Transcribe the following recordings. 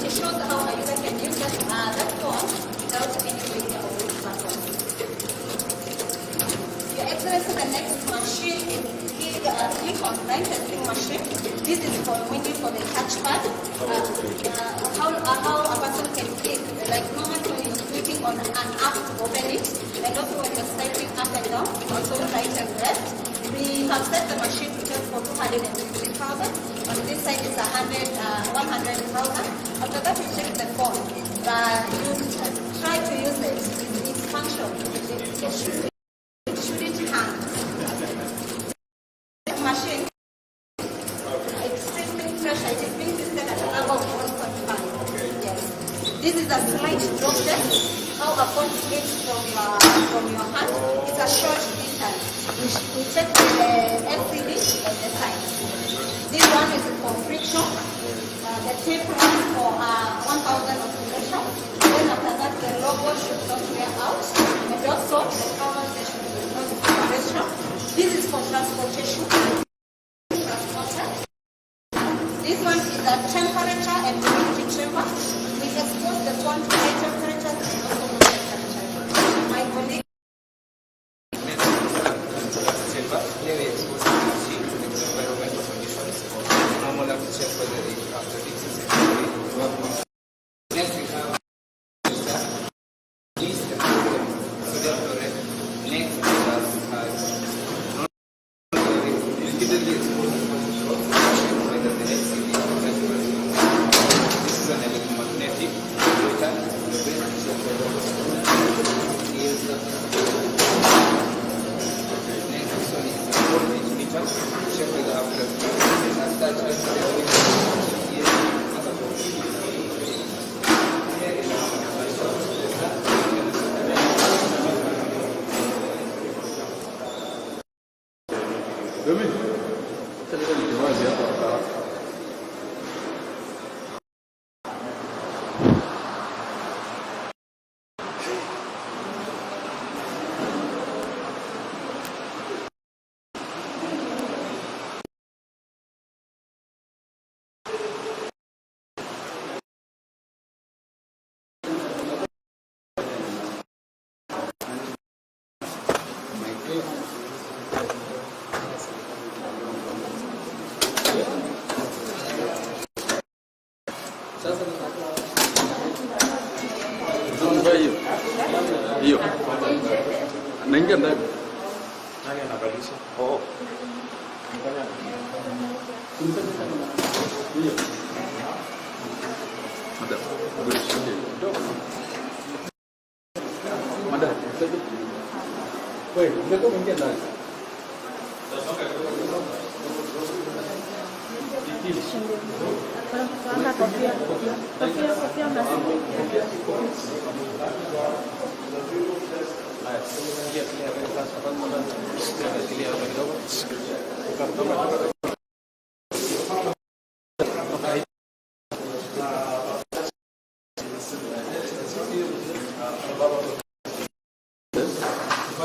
it shows how a user can use that phone without any media or platform. Your Excellency, the next machine is click-on-line testing machine. This is for when you for the touchpad. How a person can click, like normally when you're clicking on an app to open it, and also when you're swiping up and down, also right and left. We have set the machine to test for 250,000. On this side is 100,000. After that, we check the phone. You try to use it. It's function. It shouldn't hang. This machine, extremely pressure. It is being tested at above 1.5. Yes. This is a slight drop test. How a phone slips from your hand. It's a short distance. We check the LCD and the side. This one is for friction. The tape one for 1,000 oscillation. Then after that, the logo should not wear out. And also, the power station is not vibration. This is for transportation. Transporter. This one is a temperature and humidity chamber. We expose the phone to high temperatures and also low temperature. My colleague. Hiyo. Naingia ndani. Nani anabadilisha? Oh. Hiyo. Madam, Madam, wewe, unataka kuingia ndani?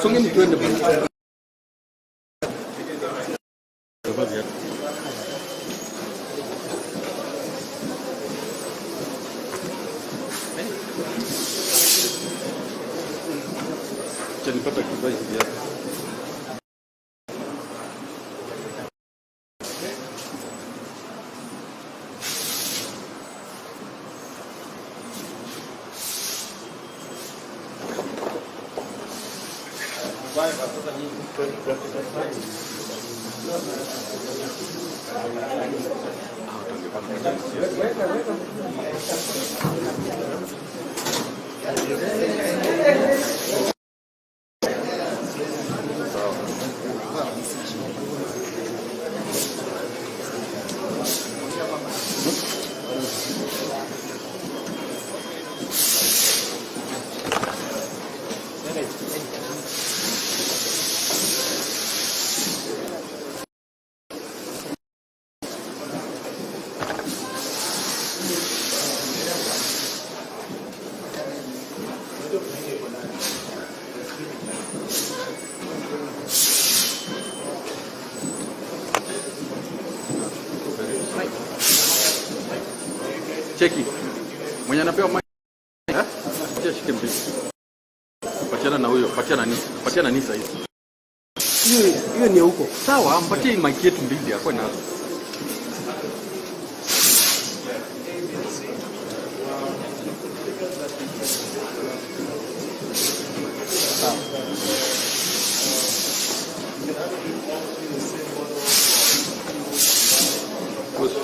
Sungin twende bwana. Jadi pata kibai dia. Vai, vai toda ali. Cheki. Mwenye anapewa maji. Patia shike mbili. Patiana na huyo, patiana nisa hizi. Hiyo ni huko. Sawa, mpatie mic yetu mbili hapo nazo.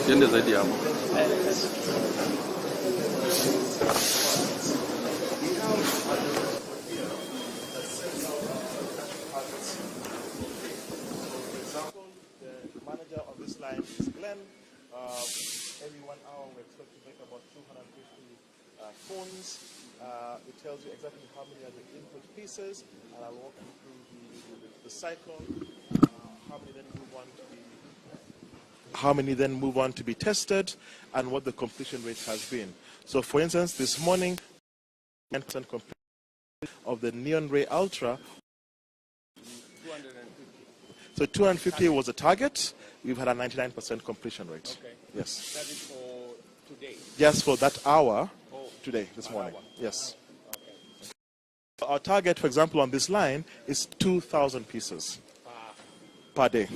Siende zaidi hapo. The manager of this line is Glenn. Every 1 hour we expect to make about 250 phones. It tells you exactly how many are the input pieces, and I'll walk you through the cycle. How many then move on to be tested, and what the completion rate has been. So, for instance, this morning, 10% completion of the Neon Ray Ultra. 250. So 250 was the target. We've had a 99% completion rate. Okay. Yes. That is for today? Just for that hour today, this An morning. hour. Yes. Okay. Our target, for example, on this line is 2,000 pieces per day.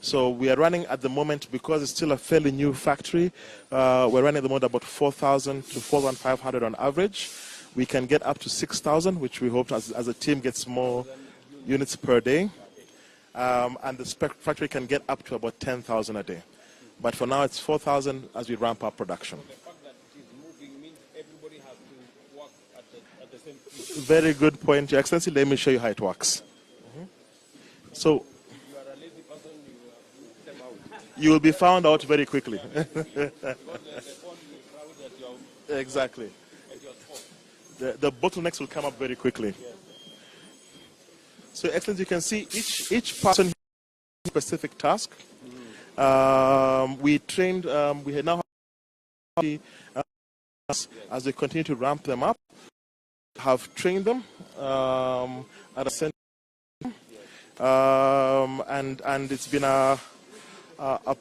So we are running at the moment, because it's still a fairly new factory, we're running at the moment about 4,000 to 4,500 on average. We can get up to 6,000, which we hope as the team gets more units per day. And the factory can get up to about 10,000 a day. But for now, it's 4,000 as we ramp up production. The fact that it is moving means everybody has to work at the same speed. Very good point, Your Excellency. Let me show you how it works. So, you will be found out very quickly. Exactly. The bottlenecks will come up very quickly. So, Excellency, you can see each person has a specific task. We trained, we now have as we continue to ramp them up, have trained them at a center. And it's been a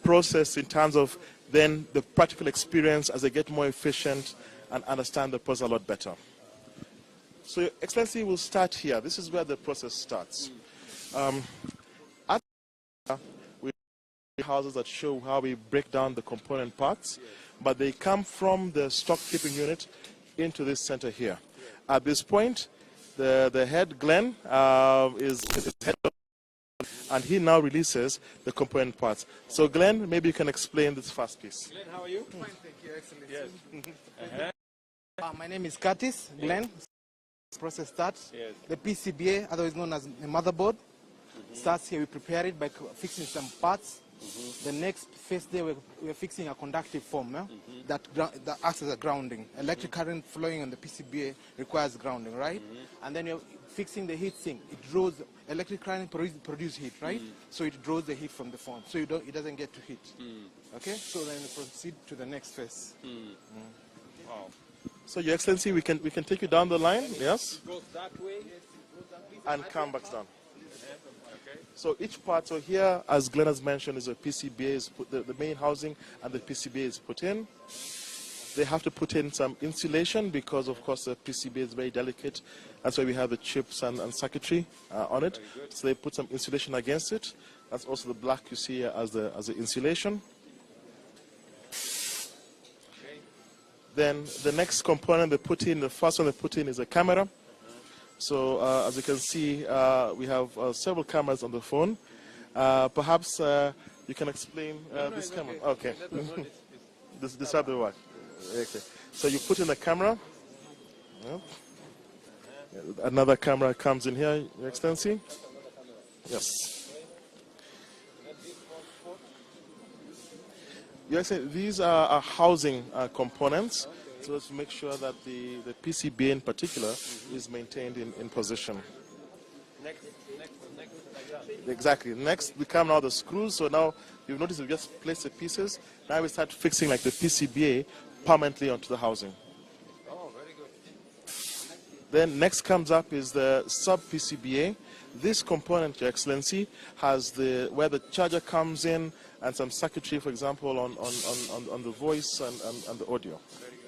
process in terms of then the practical experience as they get more efficient and understand the process a lot better. So, Your Excellency, we'll start here. This is where the process starts. At we have houses that show how we break down the component parts, but they come from the stock keeping unit into this center here. At this point, the head, Glenn, is head, and he now releases the component parts. So, Glenn, maybe you can explain this first piece. Glenn, how are you? Fine, thank you, Excellency. Yes. My name is Curtis, Glenn. Process starts. Yes. The PCBA, otherwise known as the motherboard, starts here. We prepare it by fixing some parts. The next phase there, we're fixing a conductive foam that acts as a grounding. Electric current flowing on the PCBA requires grounding, right? And then you're fixing the heat sink. It draws, electric current produce heat, right? So it draws the heat from the foam, so it doesn't get to heat. Okay, so then we proceed to the next phase. Wow. So, Your Excellency, we can take you down the line, yes? It goes that way. And come back down. Okay. So each part, so here, as Glenn has mentioned, is a PCBA, is the main housing, and the PCBA is put in. They have to put in some insulation because, of course, the PCBA is very delicate. That's why we have the chips and circuitry on it. So they put some insulation against it. That's also the black you see here as the insulation. Then the next component they put in, the first one they put in is a camera. So as you can see, we have several cameras on the phone. Perhaps you can explain this camera. Okay. This how they work. Okay. So you put in a camera. Yep. Another camera comes in here, Your Excellency. Yes. Your Excellency, these are housing components, so let's make sure that the PCB in particular is maintained in position. Next. Exactly. Next, we come now the screws. So now you've noticed we just place the pieces. Now we start fixing like the PCBA permanently onto the housing. Oh, very good. Then next comes up is the sub PCBA. This component, Your Excellency, has where the charger comes in and some circuitry, for example, on the voice and the audio. Very good.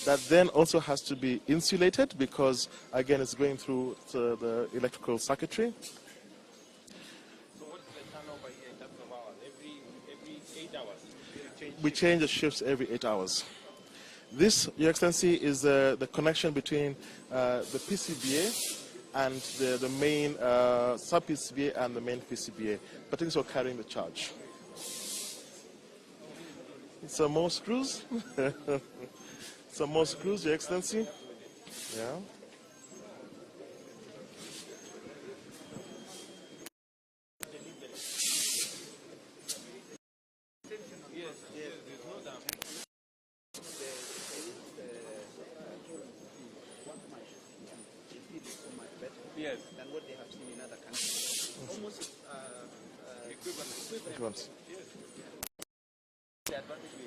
that then also has to be insulated because, again, it's going through the electrical circuitry. So what's the turnover here in terms of hours? Every 8 hours? We change the shifts every 8 hours. This, Your Excellency, is the connection between the PCBA and the main sub-PCBA and the main PCBA, particularly for carrying the charge. Some more screws. Some more screws, Your Excellency. Yeah. Yes. Than what they have seen in other countries. Almost Equivalent. The advantage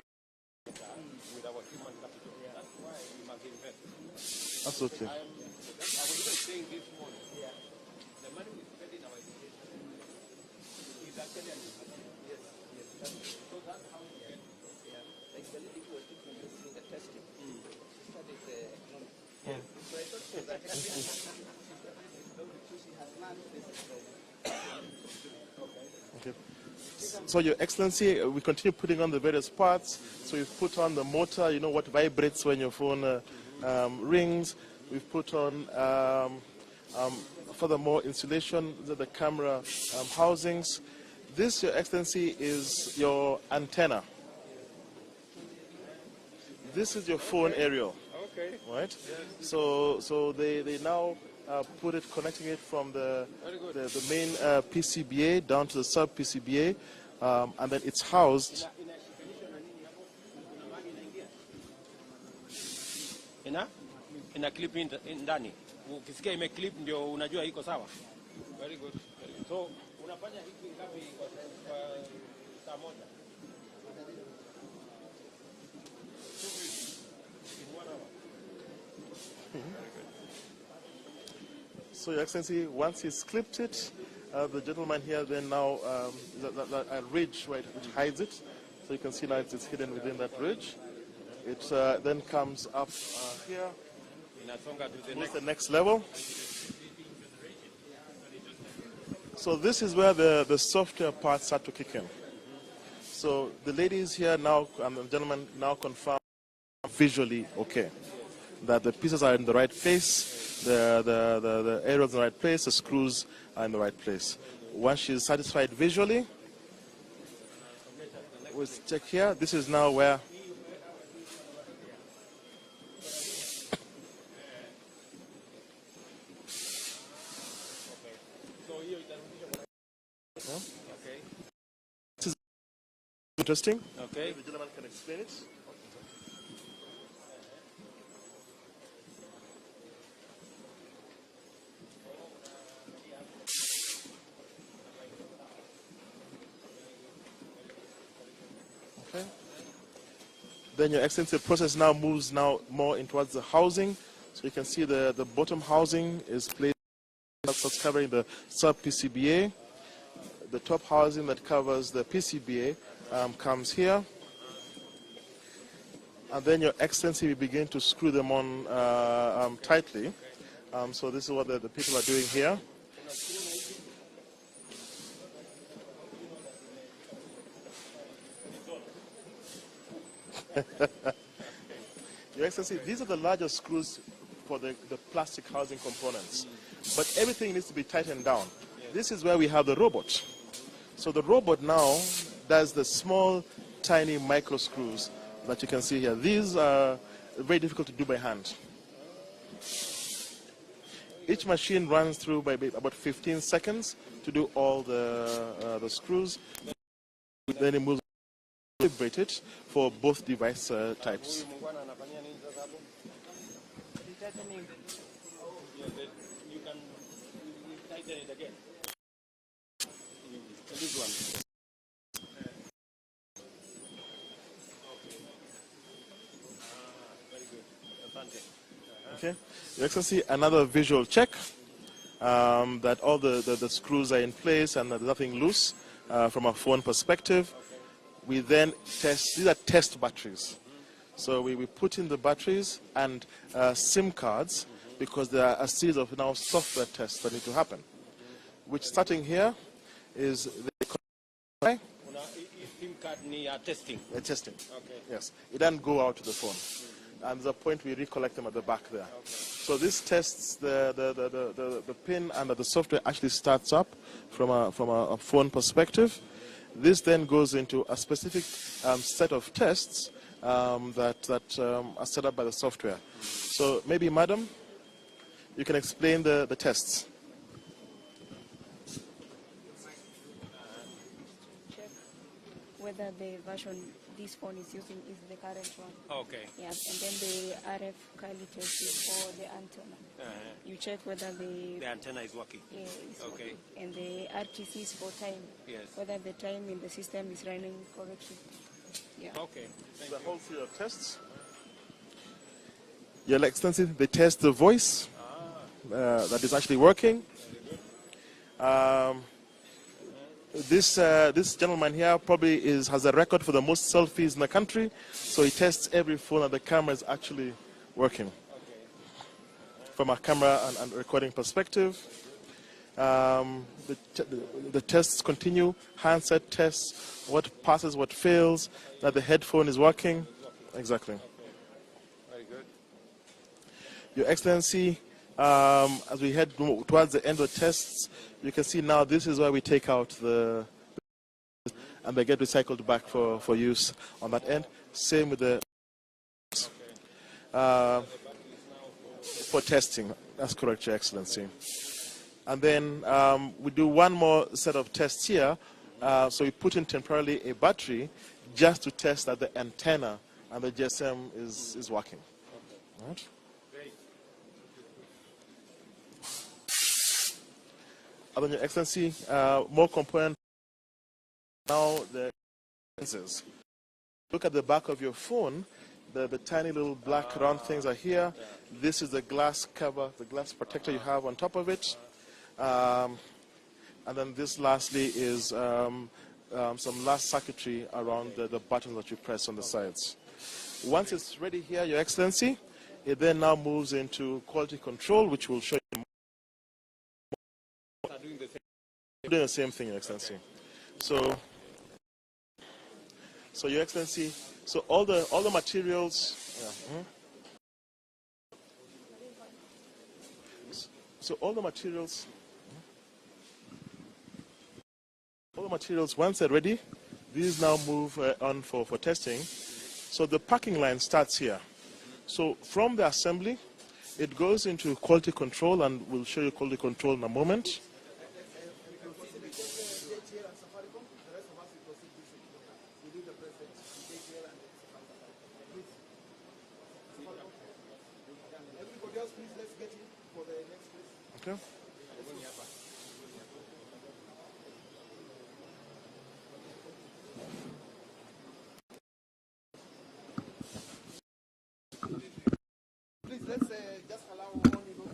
with our human capital. That's why we must invest. Absolutely. I was even saying this morning, the money we spend in our education is actually an investment. So that's how we get. like the lady who was teaching us in the testing. She studied economics. So I thought so that she has learned this. Okay. So, Your Excellency, we continue putting on the various parts. So we've put on the motor, you know what vibrates when your phone rings. We've put on, furthermore, insulation, the camera housings. This, Your Excellency, is your antenna. This is your phone aerial. Okay. Right? So they now put it, connecting it from the main PCBA down to the sub PCBA, and then it's housed. Ina clip ndani. Ukisikia ime clip ndio unajua iko sawa. Very good. So unafanya hiki ngapi kwa saa moja? So, Your Excellency, once he's clipped it, the gentleman here then now, a ridge, right, which hides it. So you can see now it's hidden within that ridge. It then comes up here. Inasonga to Moves the next level. So this is where the software parts start to kick in. So the ladies here now, and the gentleman now confirm visually okay, that the pieces are in the right place, the aerials in the right place, the screws are in the right place. Once she's satisfied visually, we'll check here. This is now where this is interesting. Okay. The gentleman can explain it. Okay. Then, Your Excellency, the process now moves more in towards the housing. So you can see the bottom housing is placed, that's covering the sub PCBA. The top housing that covers the PCBA comes here. And then, Your Excellency, we begin to screw them on tightly. So this is what the people are doing here. Your Excellency, these are the larger screws for the plastic housing components. But everything needs to be tightened down. This is where we have the robot. So the robot now does the small, tiny micro screws that you can see here. These are very difficult to do by hand. Each machine runs through by about 15 seconds to do all the screws. Then it moves to calibrate it for both device types. You can tighten it again. This one. Very good. Okay. Your Excellency, another visual check that all the screws are in place and there's nothing loose from a phone perspective. We then test, these are test batteries. So we put in the batteries and SIM cards because there are a series of now software tests that need to happen. Which starting here is the SIM card ni ya testing. testing. Okay. Yes, it doesn't go out to the phone. And there's a point we recollect them at the back there. Okay. So this tests the pin and the software actually starts up from a phone perspective. This then goes into a specific set of tests that are set up by the software. So maybe, madam, you can explain the tests. Check whether the version this phone is using is the current one. Okay. Yes, and then the RF Kali test is for the antenna. You check whether The antenna is working. is Okay. working. And the RTC is for time. Yes. Whether the time in the system is running correctly. Yeah. Okay. The whole series of tests. Your Excellency, they test the voice that is actually working. This gentleman here probably has a record for the most selfies in the country, so he tests every phone that the camera is actually working. From a camera and recording perspective. The tests continue, handset tests, what passes, what fails, that the headphone is working. Exactly. Very good. Your Excellency, as we head towards the end of the tests, you can see now this is where we take out and they get recycled back for use on that end. Same with the for testing. That's correct, Your Excellency. And then we do one more set of tests here. So we put in temporarily a battery just to test that the antenna and the GSM is working. All right. And then, Your Excellency, more component now the lenses. Look at the back of your phone. The tiny little black round things are here. This is the glass cover, the glass protector you have on top of it. And then this lastly is some last circuitry around the buttons that you press on the sides. Once it's ready here, Your Excellency, it then now moves into quality control, which will show you doing the same thing, Your Excellency. So Your Excellency, so all the materials. Yeah, So all the materials, once they're ready, these now move on for testing. So the packing line starts here. So from the assembly, it goes into quality control, and we'll show you quality control in a moment. Okay. Please, let's just allow only those.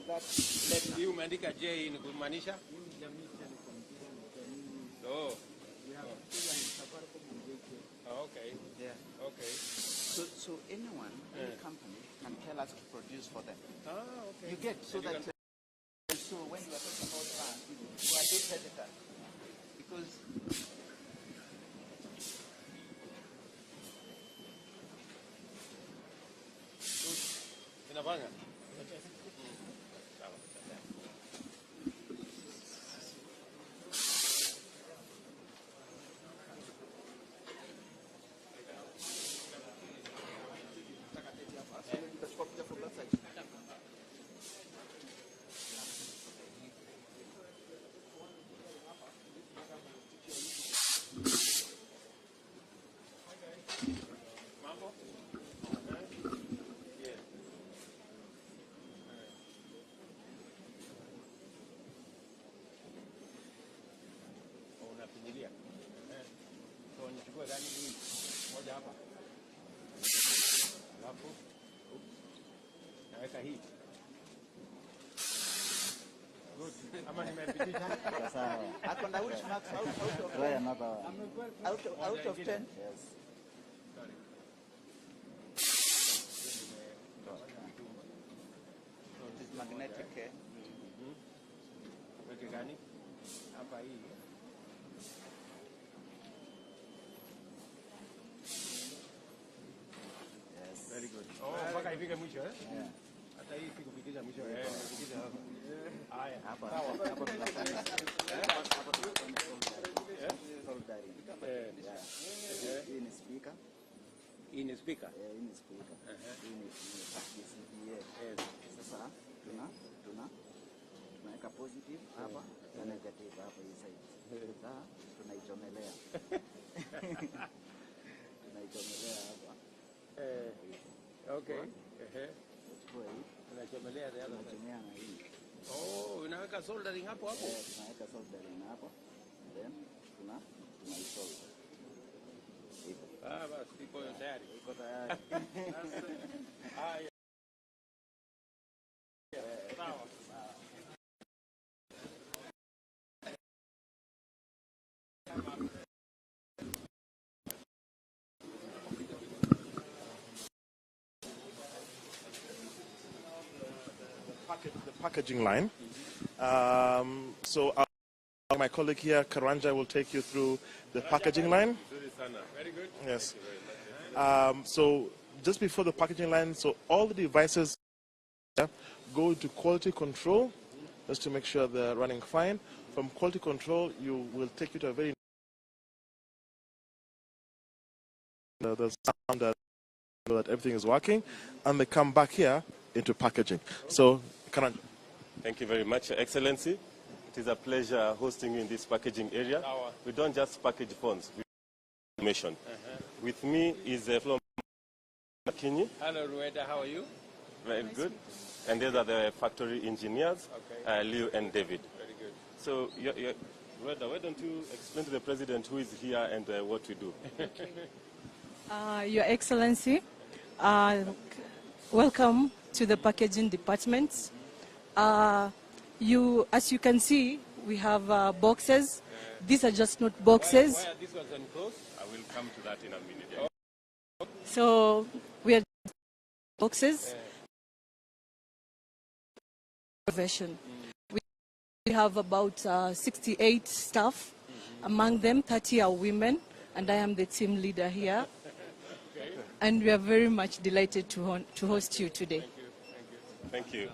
that letter. Hii umeandika J ni kumaanisha? Oh. Oh, okay. Yeah. Okay. So anyone, any company can tell us to produce for them. Ah, okay. You get so that so when you are talking about land, you are just hesitant because Inafanya? Unafinyilia. So nichukue gani hii? Moja hapa. Alafu naweka hii. Good. Ama nimepitisha. ako na which marks out of 10. Yes. So this magnetic. Weke gani? Hapa hii. Yes. Very good. Oh, mpaka ifike mwisho eh? Yeah. Hata hii sikupitisha mwisho eh, nimepitisha hapa. Haya. Hapa tunafanya. Soldering. Yeah. Hii ni speaker. Hii ni speaker. Hii ni speaker. Hii ni PCBA. Sasa tunaweka positive hapa na negative hapa hii side. Sasa tunaichomelea. Tunaichomelea hapa. Okay. Chukua hii. Tunachomelea the other side. Tunachomea na hii. Oh, unaweka soldering hapo hapo? Tunaweka soldering hapo. Then tunaisolder. Ah, basi iko tayari. Iko tayari. Haya. Sawa. The packaging line. So my colleague here, Karanja, will take you through the packaging line. Very good. Yes. So just before the packaging line, so all the devices go into quality control just to make sure they're running fine. From quality control, you will take you to a very the sound that everything is working, and they come back here into packaging. So, Karanja. Thank you very much, Your Excellency. It is a pleasure hosting you in this packaging area. We don't just package phones, we information. With me is Flo Makinyi. Hello, Rueda, how are you? Very good. And these are the factory engineers, Leo and David. Very good. So, Rueda, why don't you explain to the President who is here and what we do? Your Excellency, welcome to the packaging department. As you can see, we have boxes. These are just not boxes. Why are these ones enclosed? I will come to that in a minute. So we are boxes. Version. We have about 68 staff. Among them, 30 are women, and I am the team leader here. And we are very much delighted to host you today. Thank you.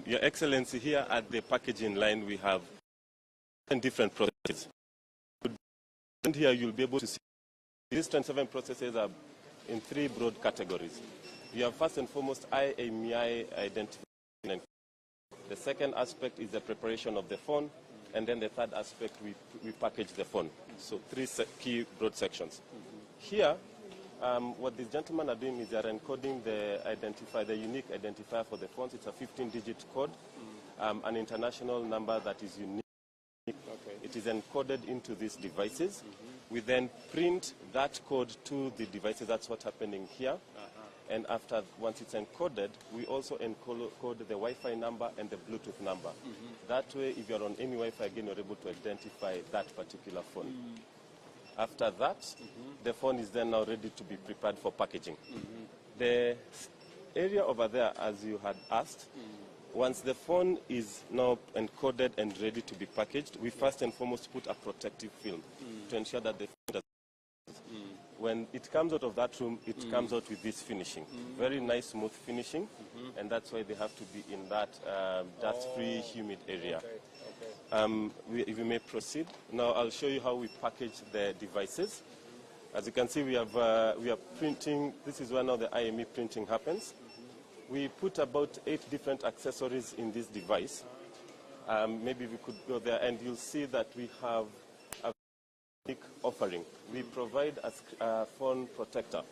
Your Excellency, here at the packaging line, we have different processes. And here you'll be able to see these 27 processes are in 3 broad categories. You have first and foremost IMEI identification. The second aspect is the preparation of the phone, and then the third aspect, we package the phone. So 3 key broad sections. Here, what these gentlemen are doing is they are encoding the unique identifier for the phones. It's a 15-digit code, an international number that is unique. It is encoded into these devices. We then print that code to the devices. That's what's happening here. And once it's encoded, we also encode the Wi-Fi number and the Bluetooth number. That way, if you're on any Wi-Fi again, you're able to identify that particular phone. After that, the phone is then now ready to be prepared for packaging. The area over there, as you had asked, once the phone is now encoded and ready to be packaged, we first and foremost put a protective film to ensure that the phone does. When it comes out of that room, it comes out with this finishing. Very nice, smooth finishing, and that's why they have to be in that dust-free, humid area. If we may proceed, now I'll show you how we package the devices. As you can see, we are printing. This is where now the IME printing happens. We put about 8 different accessories in this device. Maybe we could go there, and you'll see that we have a unique offering. We provide a phone protector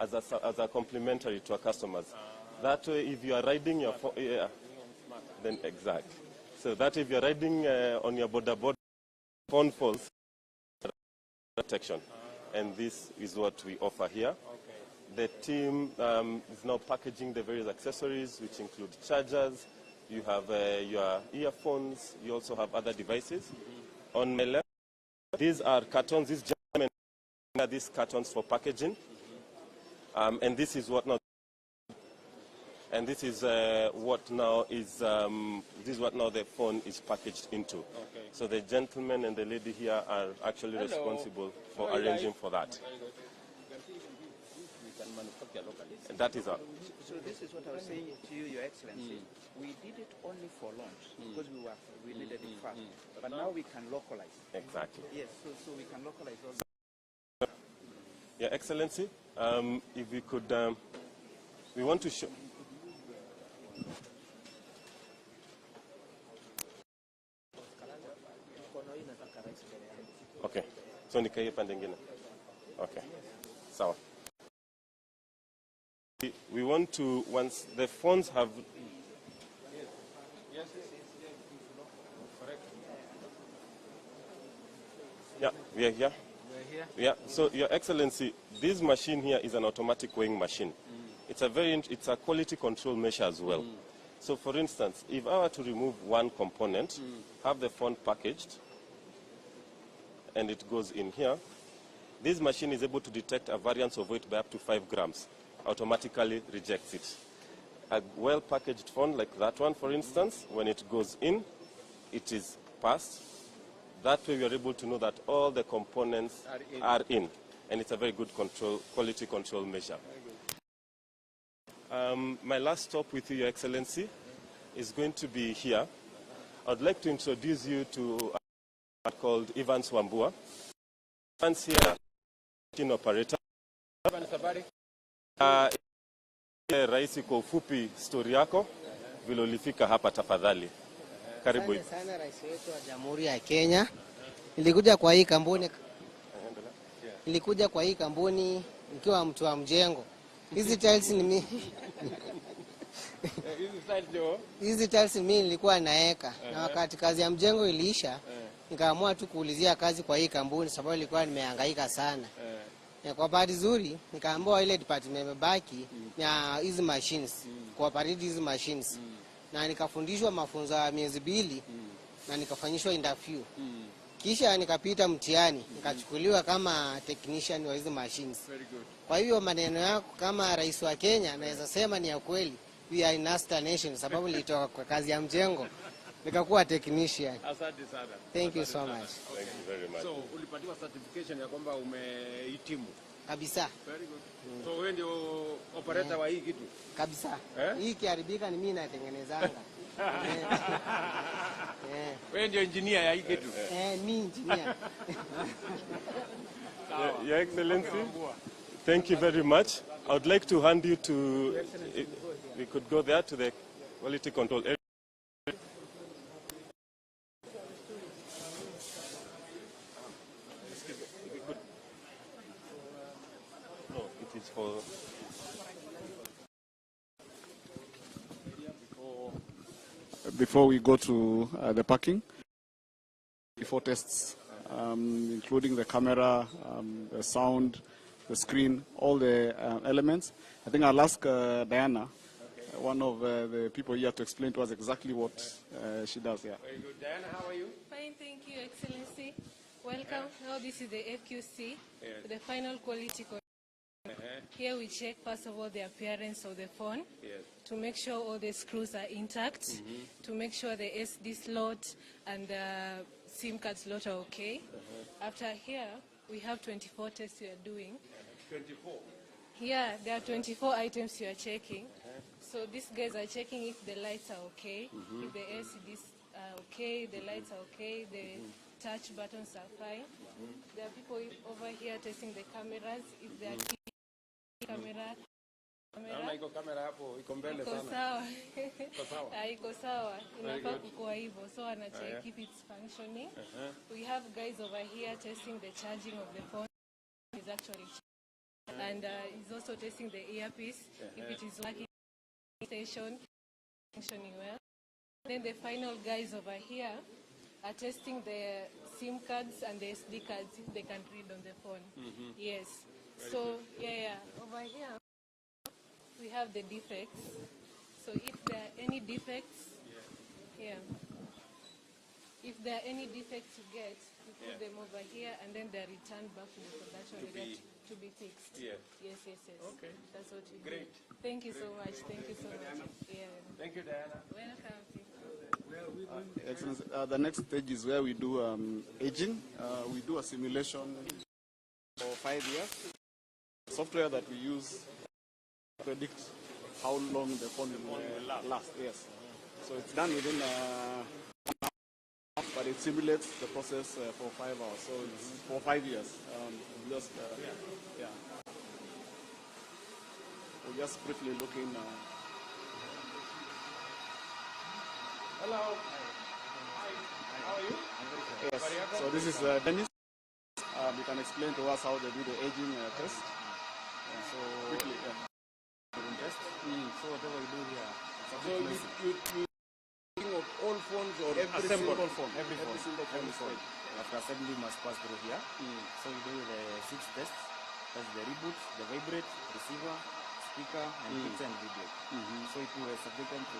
as a complimentary to our customers. That way, if you are riding your phone, then exact. So that if you're riding on your border, phone falls, protection. And this is what we offer here. The team is now packaging the various accessories, which include chargers. You have your earphones. You also have other devices. On my left, these are cartons. These gentlemen are these cartons for packaging. And this is what now. And this is what now is this is what now the phone is packaged into. Okay. So the gentleman and the lady here are actually responsible for arranging for that. And that is all. So this is what I was saying to you, Your Excellency. We did it only for launch because we needed it fast. But now we can localize. Exactly. Yes, so we can localize all. Your Excellency, if we could, we want to show. Okay. So nikaye pande ngine. Okay. Sawa. We want to, once the phones have. Yes. Correct. Yeah, we are here. We are here. Yeah. So, Your Excellency, this machine here is an automatic weighing machine. It's a quality control measure as well. So, for instance, if I were to remove one component, have the phone packaged, and it goes in here, this machine is able to detect a variance of weight by up to 5 grams. Automatically rejects it. A well-packaged phone like that one, for instance, when it goes in, it is passed. That way we are able to know that all the components are in. And it's a very good quality control measure. My last stop with you, Your Excellency, is going to be here. I'd like to introduce you to a called Evans Wambua. Evans here, machine operator. Raisi, kwa ufupi story yako vile ulifika hapa tafadhali. Karibu. Asante sana rais wetu wa Jamhuri ya Kenya. Nilikuja kwa hii kampuni nikiwa mtu wa mjengo. Hizi tiles ni mimi. Hizi tiles mimi nilikuwa naeka. Na wakati kazi ya mjengo iliisha, nikaamua tu kuulizia kazi kwa hii kampuni sababu nilikuwa nimehangaika sana. Kwa bahati nzuri nikaambiwa ile department imebaki na hizi machines, kuoperate hizi machines. Na nikafundishwa mafunzo ya miezi 2 na nikafanyishwa interview. Kisha nikapita mtihani, nikachukuliwa kama technician wa hizi machines. Kwa hiyo maneno yako kama rais wa Kenya naweza sema ni ya kweli. We are in Asta Nation sababu nilitoka kwa kazi ya mjengo nikakuwa technician. Asante sana. Thank you so much. Thank you very much. So ulipatiwa certification ya kwamba umehitimu. Kabisa. Very good. So wewe ndio operator wa hii kitu? Kabisa. Hii kiharibika ni mimi natengenezanga. Wewe ndio engineer ya hii kitu? Mimi engineer. Your Excellency, thank you very much. I would like to hand you to, we could go there to the quality control area. No, it is for... Before we go to the parking, before tests, including the camera, the sound, the screen, all the elements. I think I'll ask Diana, one of the people here, to explain to us exactly what she does here. Very good. Diana, how are you? Fine, thank you, Excellency. Welcome. Now this is the FQC, the final quality control. Here we check, first of all, the appearance of the phone, to make sure all the screws are intact, to make sure the SD slot and the SIM card slot are okay. After here, we have 24 tests we are doing. 24? Here, there are 24 items you are checking. So these guys are checking if the lights are okay, if the LCDs are okay, the lights are okay, the touch buttons are fine. There are people over here testing the cameras, if they are camera. Naona iko kamera hapo, iko mbele Iko sana. sawa. Iko sawa. Iko sawa. Very Inafaa good. kukua hivyo. So wanacheck if it's functioning. We have guys over here testing the charging of the phone. Is actually and he's also testing the earpiece if it is working station functioning well. Then the final guys over here are testing the SIM cards and the SD cards if they can read on the phone. Yes. So over here we have the defects. So if there are any defects, if there are any defects you get, you put them over here and then they're returned back to the production area to be fixed. Yes. Okay. That's what we Great. do. Thank you so much. Thank you so much. Thank you, Diana. Welcome. Excellency, the next stage is where we do aging. We do a simulation for 5 years. Software that we use predict how long the phone will last. Yes. So it's done within but it simulates the process for 5 hours. So it's for 5 years. We're just briefly looking. Hello. Hi. How are you? Yes. So this is Dennis. You can explain to us how they do the aging test. So quickly. Test. So whatever we do here. So you think of all phones or every single phone. Every phone. After assembly must pass through here. So we do the 6 tests. That's the reboot, the vibrate, receiver, speaker, and picture and video. So it will subject them to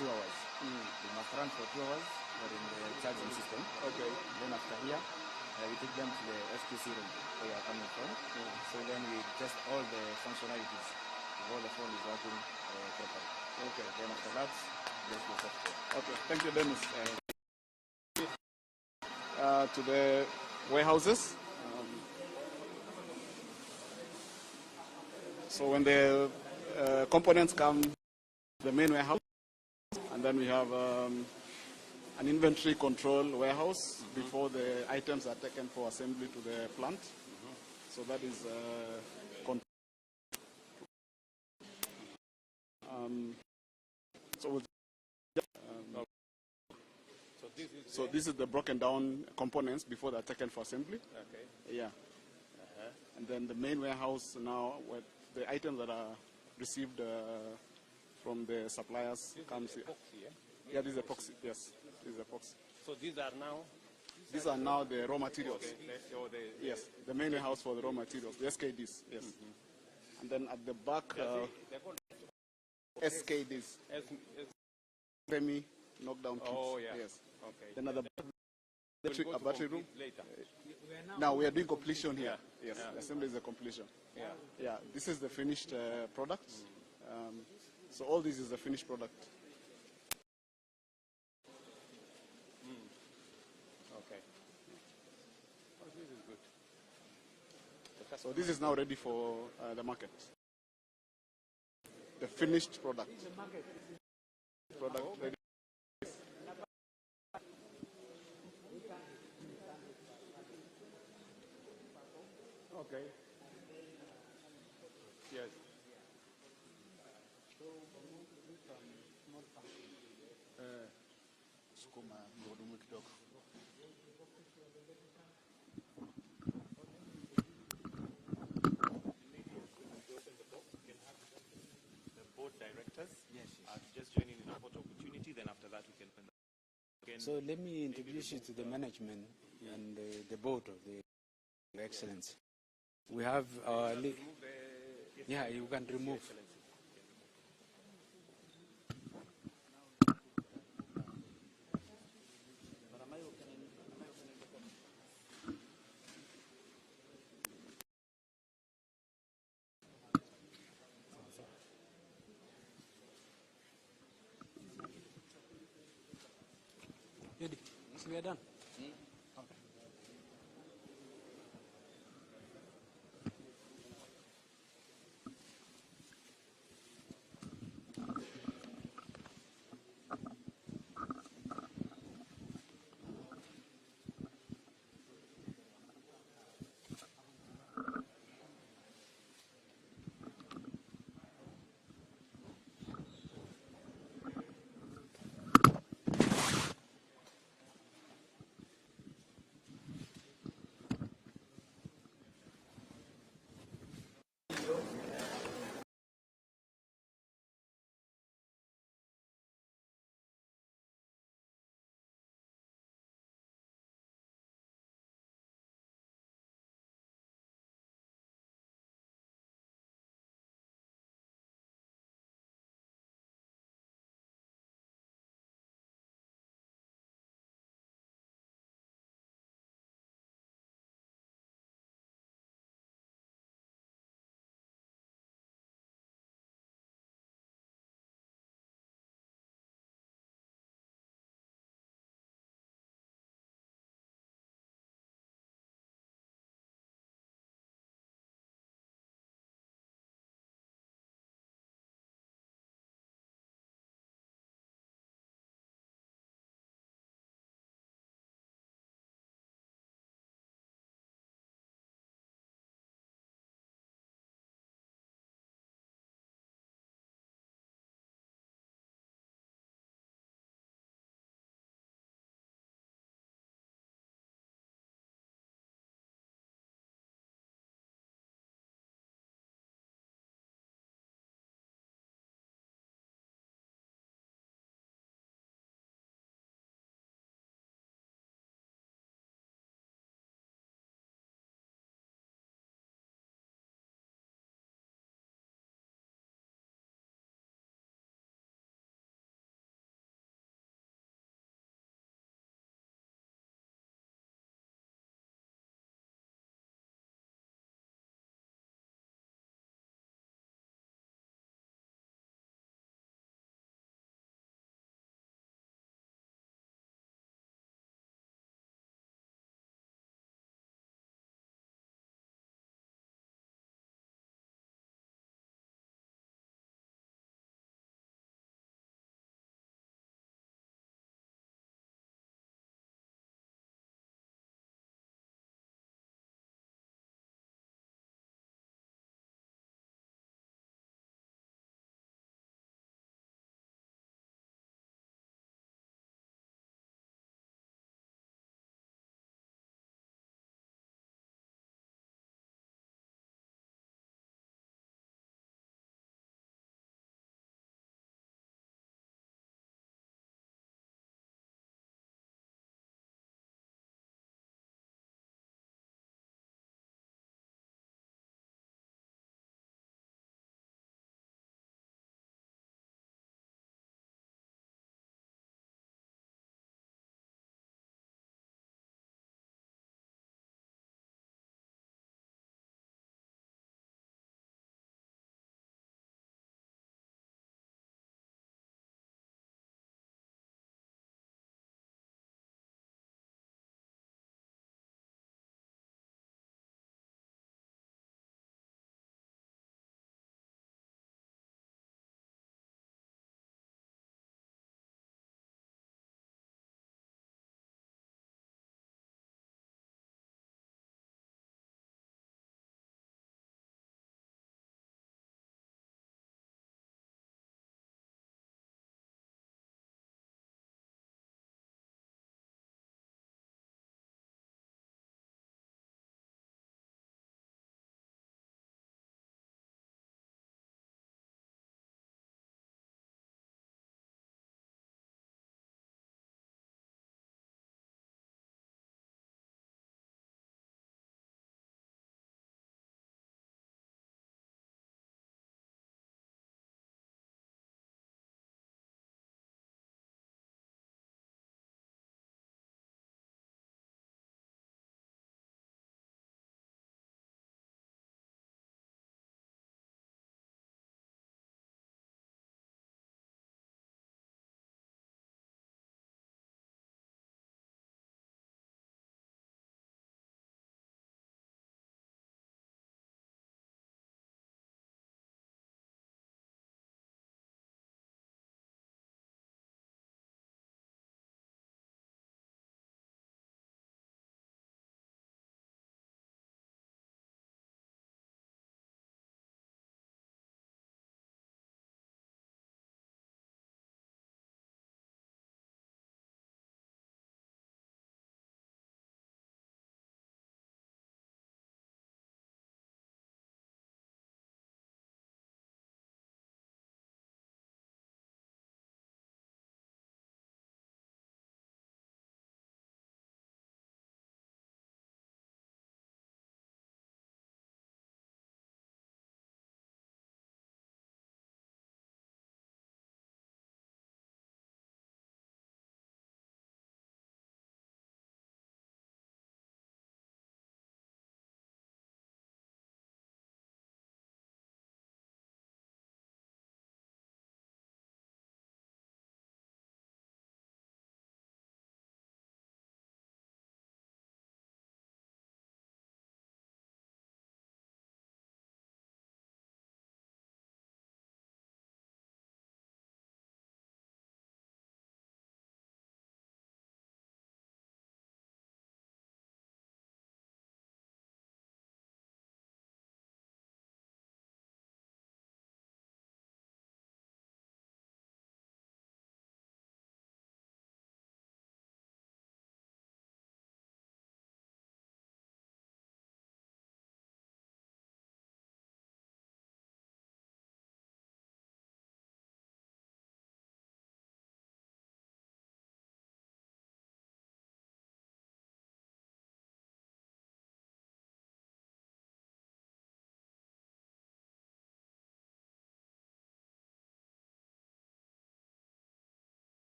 2 hours. We must run for 2 hours. We're in the charging system. Okay. Then after here, we take them to the FQC room where you are coming from. So then we test all the functionalities. If all the phone is working properly. Okay. Then after that, there's the software. Okay. Thank you, Dennis. To the warehouses. So when the components come to the main warehouse, and then we have an inventory control warehouse before the items are taken for assembly to the plant. So that is so this is the broken down components before they're taken for assembly. Okay. Yeah. And then the main warehouse now, where the items that are received from the suppliers comes here. Yeah, this is epoxy. Yes, this is epoxy. So these are now? These are now the raw materials. Okay. Yes, the main warehouse for the raw materials, the SKDs. Yes. And then at the back, SKDs. Semi knockdown kits. Oh, yeah. Yes. Okay. Then at the back, a battery room. Later. Now we are doing completion here. Yes, the assembly is the completion. Yeah, this is the finished product. So all this is the finished product. Okay. Oh, this is good. So this is now ready for the market. The finished product. Product ready. Okay. Yes. Sukuma gurudumu kidogo. The board directors are just joining in a photo opportunity, then after that we can again. So let me introduce you to the management and the board of the Excellency. We have yeah, you can remove. Ready? So we are done. Okay.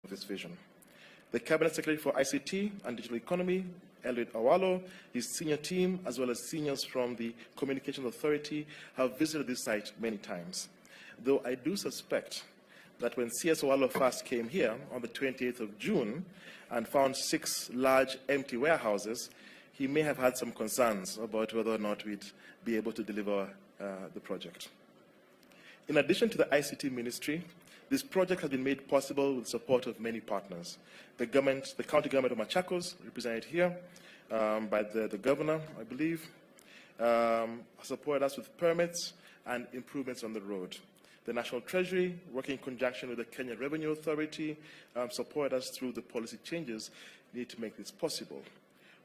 this vision. The Cabinet Secretary for ICT and Digital Economy, Eliud Awalo, his senior team, as well as seniors from the Communications Authority, have visited this site many times. Though I do suspect that when CS Awalo first came here on the 28th of June and found 6 large empty warehouses, he may have had some concerns about whether or not we'd be able to deliver the project. In addition to the ICT Ministry, this project has been made possible with the support of many partners. The county government of Machakos, represented here by the governor, I believe, supported us with permits and improvements on the road. The National Treasury, working in conjunction with the Kenya Revenue Authority, supported us through the policy changes needed to make this possible.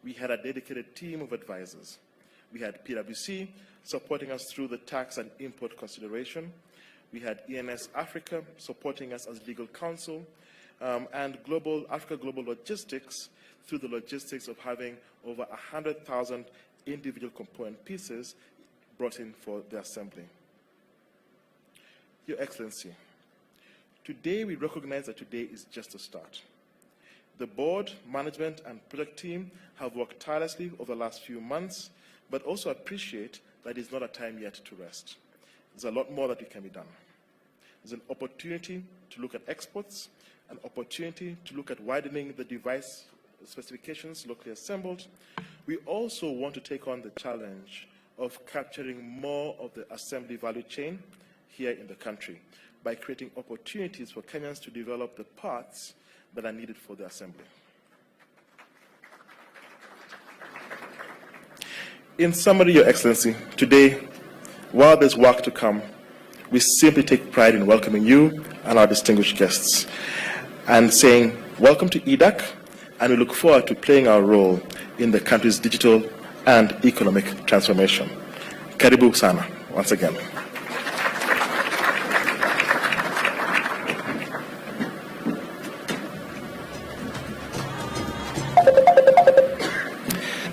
We had a dedicated team of advisors. We had PwC supporting us through the tax and import consideration. We had ENS Africa supporting us as legal counsel, and Africa Global Logistics through the logistics of having over 100,000 individual component pieces brought in for the assembly. Your Excellency, today we recognize that today is just a start. The board, management, and project team have worked tirelessly over the last few months, but also appreciate that it's not a time yet to rest. There's a lot more that can be done. There's an opportunity to look at exports, an opportunity to look at widening the device specifications locally assembled. We also want to take on the challenge of capturing more of the assembly value chain here in the country by creating opportunities for Kenyans to develop the parts that are needed for the assembly. In summary, Your Excellency, today, while there's work to come, we simply take pride in welcoming you and our distinguished guests and saying, welcome to EDAC, and we look forward to playing our role in the country's digital and economic transformation. Karibu sana, once again.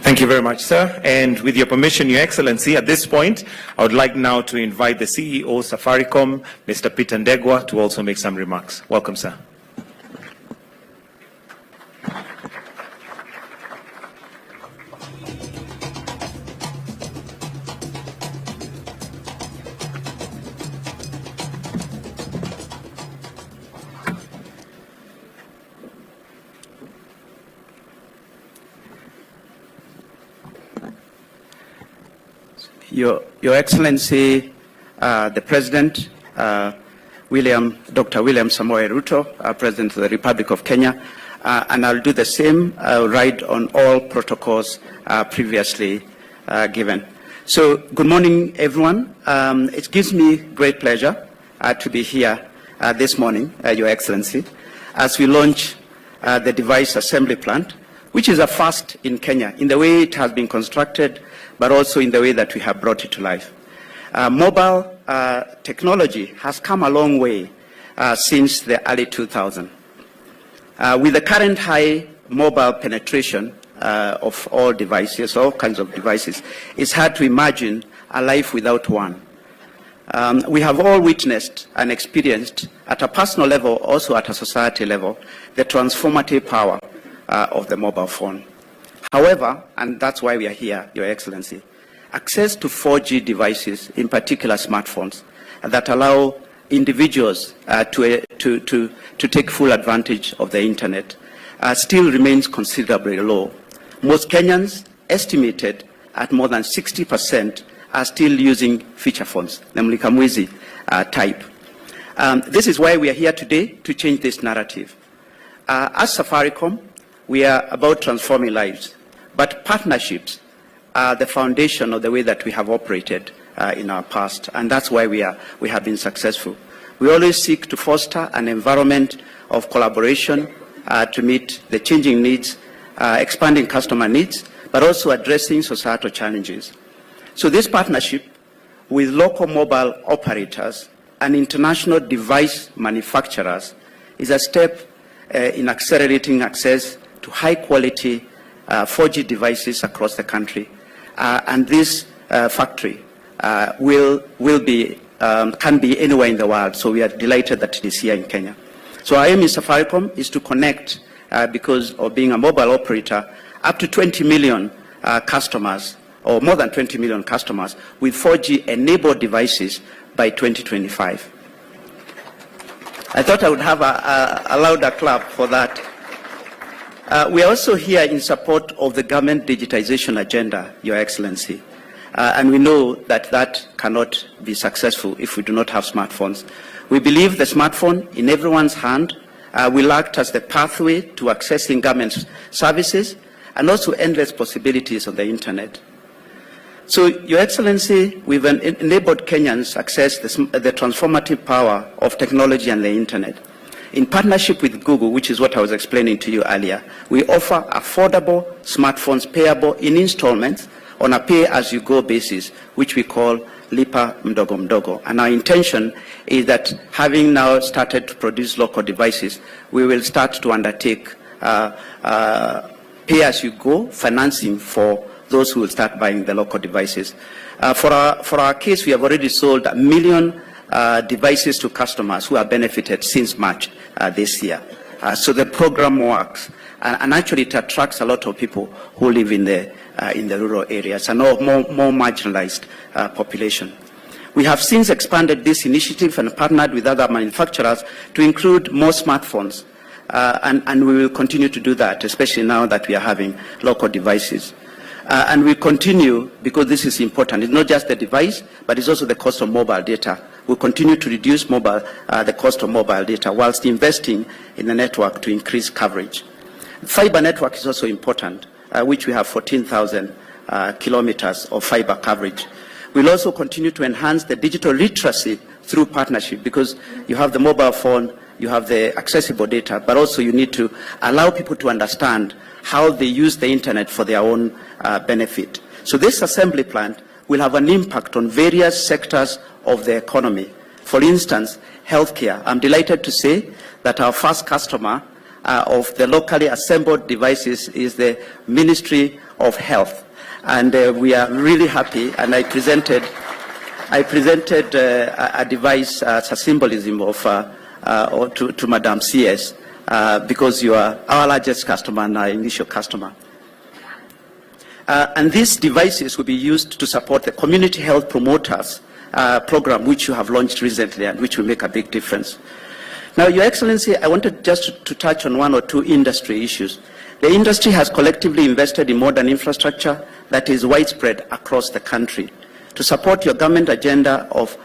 Thank you very much, sir. And with your permission, Your Excellency, at this point, I would like now to invite the CEO of Safaricom, Mr. Peter Ndegwa, to also make some remarks. Welcome, sir. Your Excellency, the President, Dr. William Samoei Ruto, President of the Republic of Kenya, and I'll do the same, right on all protocols previously given. So, good morning, everyone. It gives me great pleasure to be here this morning, Your Excellency, as we launch the device assembly plant, which is a first in Kenya, in the way it has been constructed, but also in the way that we have brought it to life. Mobile technology has come a long way since the early 2000s. With the current high mobile penetration of all devices, all kinds of devices, it's hard to imagine a life without one. We have all witnessed and experienced, at a personal level, also at a society level, the transformative power of the mobile phone. However, and that's why we are here, Your Excellency, access to 4G devices, in particular smartphones, that allow individuals to take full advantage of the internet, still remains considerably low. Most Kenyans, estimated at more than 60%, are still using feature phones, namely Kamwizi type. This is why we are here today, to change this narrative. As Safaricom, we are about transforming lives, but partnerships are the foundation of the way that we have operated in our past, and that's why we have been successful. We always seek to foster an environment of collaboration to meet the changing needs, expanding customer needs, but also addressing societal challenges. So this partnership with local mobile operators and international device manufacturers is a step in accelerating access to high-quality 4G devices across the country, and this factory can be anywhere in the world. So we are delighted that it is here in Kenya. So our aim in Safaricom is to connect, because of being a mobile operator, up to 20 million customers, or more than 20 million customers, with 4G-enabled devices by 2025. I thought I would have a louder clap for that. We are also here in support of the government digitization agenda, Your Excellency. And we know that that cannot be successful if we do not have smartphones. We believe the smartphone in everyone's hand will act as the pathway to accessing government services and also endless possibilities on the internet. So, Your Excellency, we've enabled Kenyans access the transformative power of technology and the internet. In partnership with Google, which is what I was explaining to you earlier, we offer affordable smartphones payable in installments on a pay-as-you-go basis, which we call Lipa Mdogo Mdogo. And our intention is that, having now started to produce local devices, we will start to undertake pay-as-you-go financing for those who will start buying the local devices. For our case, we have already sold 1 million devices to customers who have benefited since March this year. So the program works, and actually it attracts a lot of people who live in the rural areas and more marginalized population. We have since expanded this initiative and partnered with other manufacturers to include more smartphones, and we will continue to do that, especially now that we are having local devices. And we continue, because this is important. It's not just the device, but it's also the cost of mobile data. We'll continue to reduce the cost of mobile data whilst investing in the network to increase coverage. Fiber network is also important, which we have 14,000 kilometers of fiber coverage. We'll also continue to enhance the digital literacy through partnership, because you have the mobile phone, you have the accessible data, but also you need to allow people to understand how they use the internet for their own benefit. So this assembly plant will have an impact on various sectors of the economy. For instance, healthcare. I'm delighted to say that our first customer of the locally assembled devices is the Ministry of Health. And we are really happy, and I presented a device as a symbolism of to Madam CS, because you are our largest customer and our initial customer. And these devices will be used to support the community health promoters program, which you have launched recently and which will make a big difference. Now, Your Excellency, I wanted just to touch on one or two industry issues. The industry has collectively invested in modern infrastructure that is widespread across the country. To support your government agenda of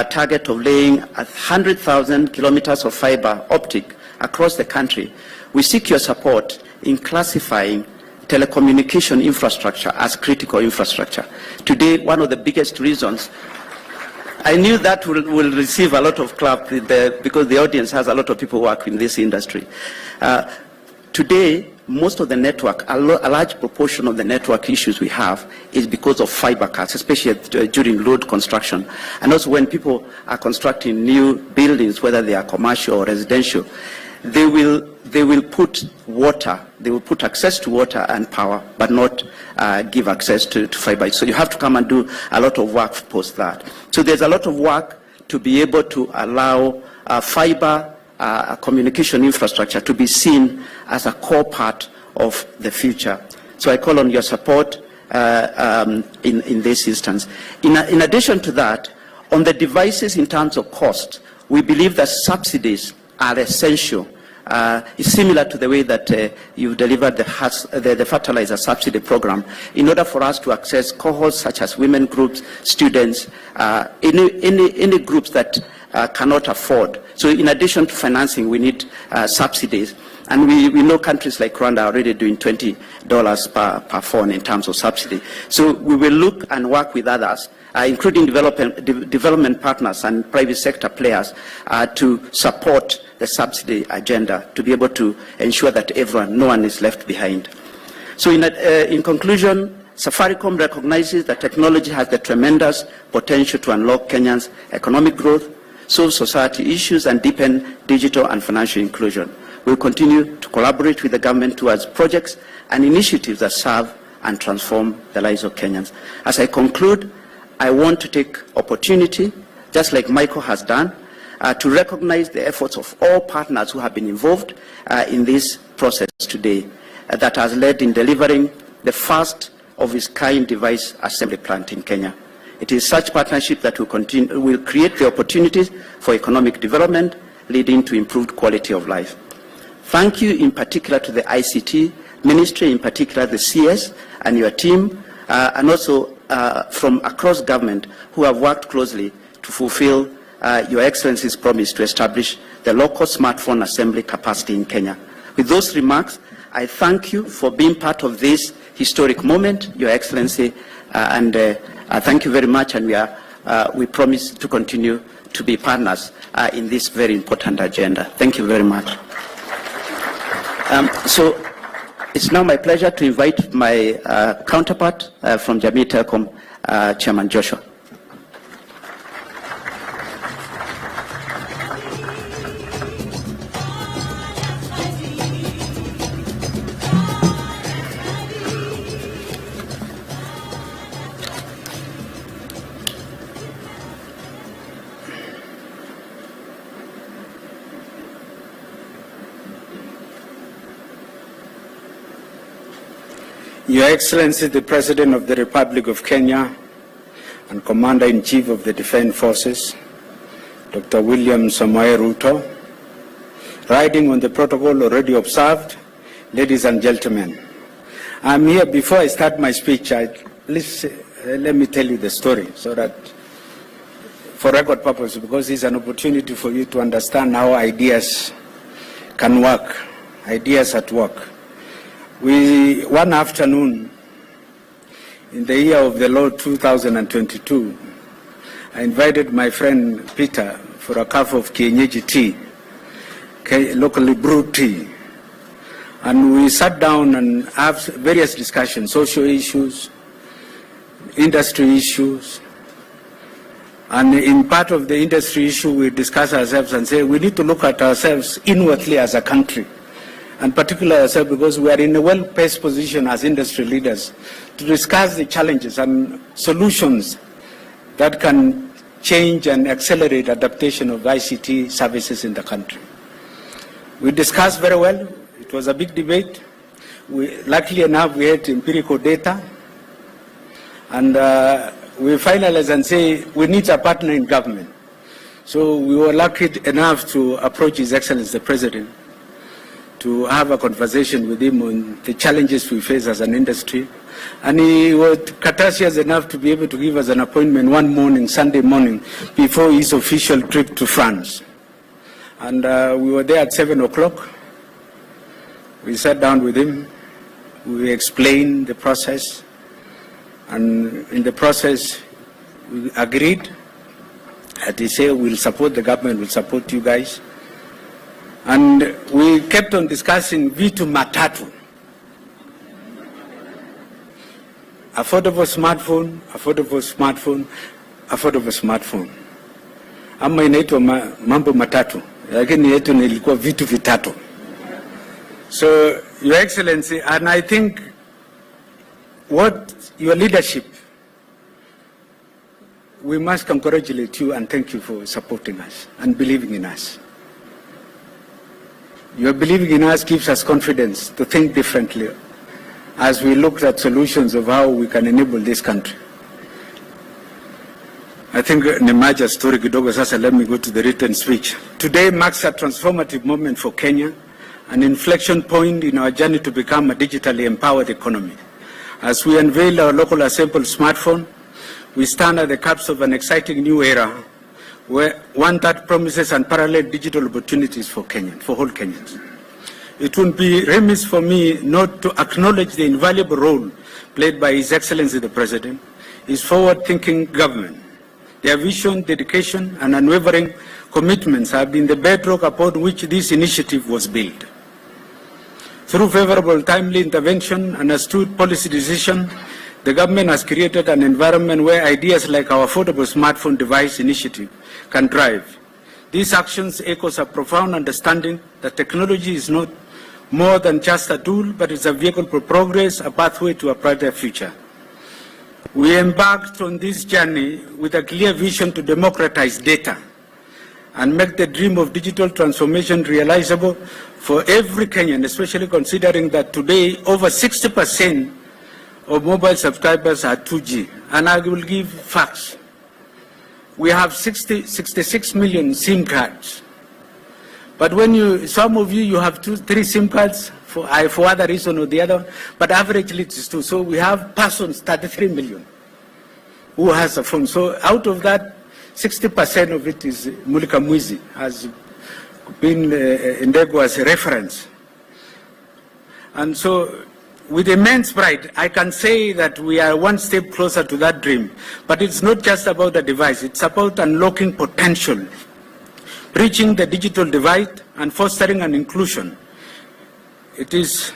target of laying 100,000 kilometers of fiber optic across the country, we seek your support in classifying telecommunication infrastructure as critical infrastructure. Today, one of the biggest reasons, I knew that will receive a lot of clap because the audience has a lot of people who work in this industry. Today, most of the network, a large proportion of the network issues we have is because of fiber cuts, especially during road construction. And also when people are constructing new buildings, whether they are commercial or residential, they will put water, they will put access to water and power, but not give access to fiber. So you have to come and do a lot of work post that. So there's a lot of work to be able to allow fiber communication infrastructure to be seen as a core part of the future. So I call on your support in this instance. In addition to that, on the devices in terms of cost, we believe that subsidies are essential. It's similar to the way that you've delivered the fertilizer subsidy program in order for us to access cohorts such as women groups, students, any groups that cannot afford. So in addition to financing, we need subsidies. And we know countries like Rwanda are already doing $20 per phone in terms of subsidy. So we will look and work with others, including development partners and private sector players, to support the subsidy agenda, to be able to ensure that no one is left behind. So in conclusion, Safaricom recognizes that technology has the tremendous potential to unlock Kenya's economic growth, solve society issues, and deepen digital and financial inclusion. We will continue to collaborate with the government towards projects and initiatives that serve and transform the lives of Kenyans. As I conclude, I want to take opportunity, just like Michael has done, to recognize the efforts of all partners who have been involved in this process today that has led in delivering the first of its kind device assembly plant in Kenya. It is such partnership that will create the opportunities for economic development, leading to improved quality of life. Thank you in particular to the ICT Ministry, in particular the CS and your team, and also from across government who have worked closely to fulfill Your Excellency's promise to establish the local smartphone assembly capacity in Kenya. With those remarks, I thank you for being part of this historic moment, Your Excellency, and thank you very much, and we promise to continue to be partners in this very important agenda. Thank you very much. So it's now my pleasure to invite my counterpart from Jamii Telecom, Chairman Joshua. Your Excellency, the President of the Republic of Kenya and Commander-in-Chief of the Defense Forces, Dr. William Samoei Ruto, riding on the protocol already observed, ladies and gentlemen, I'm here before I start my speech. Please let me tell you the story so that, for record purposes, because it's an opportunity for you to understand how ideas can work, ideas at work. One afternoon in the year of the Lord 2022, I invited my friend Peter for a cup of kienyeji tea, locally brewed tea. And we sat down and had various discussions, social issues, industry issues. And in part of the industry issue, we discussed ourselves and say we need to look at ourselves inwardly as a country. And particularly ourselves, because we are in a well-placed position as industry leaders to discuss the challenges and solutions that can change and accelerate adaptation of ICT services in the country. We discussed very well. It was a big debate. Luckily enough, we had empirical data. And we finalized and say we need a partner in government. So we were lucky enough to approach His Excellency the President to have a conversation with him on the challenges we face as an industry. And he was courteous enough to be able to give us an appointment one morning, Sunday morning, before his official trip to France. And we were there at 7 o'clock. We sat down with him. We explained the process. And in the process, we agreed that he said, we'll support the government, we'll support you guys. And we kept on discussing vitu matatu. Affordable smartphone, affordable smartphone, affordable smartphone. Ama inaitwa mambo matatu, lakini yetu nilikuwa vitu vitatu. So, Your Excellency, and I think what your leadership, we must congratulate you and thank you for supporting us and believing in us. Your believing in us gives us confidence to think differently as we look at solutions of how we can enable this country. I think nimaja story kidogo sasa, let me go to the written speech. Today marks a transformative moment for Kenya, an inflection point in our journey to become a digitally empowered economy. As we unveil our local assembled smartphone, we stand at the cusp of an exciting new era, one that promises unparalleled digital opportunities for Kenyans, for all Kenyans. It would be remiss for me not to acknowledge the invaluable role played by His Excellency the President, his forward-thinking government. Their vision, dedication, and unwavering commitments have been the bedrock upon which this initiative was built. Through favorable, timely intervention and astute policy decision, the government has created an environment where ideas like our affordable smartphone device initiative can thrive. These actions echo a profound understanding that technology is not more than just a tool, but is a vehicle for progress, a pathway to a brighter future. We embarked on this journey with a clear vision to democratize data and make the dream of digital transformation realizable for every Kenyan, especially considering that today over 60% of mobile subscribers are 2G. And I will give facts. We have 66 million SIM cards. But when some of you have 2-3 SIM cards for other reason or the other, but averagely it is 2. So we have persons, 33 million, who has a phone. So out of that, 60% of it is Mulika Mwizi, has been Ndego as a reference. And so with immense pride, I can say that we are one step closer to that dream. But it's not just about the device, it's about unlocking potential, bridging the digital divide and fostering an inclusion. It's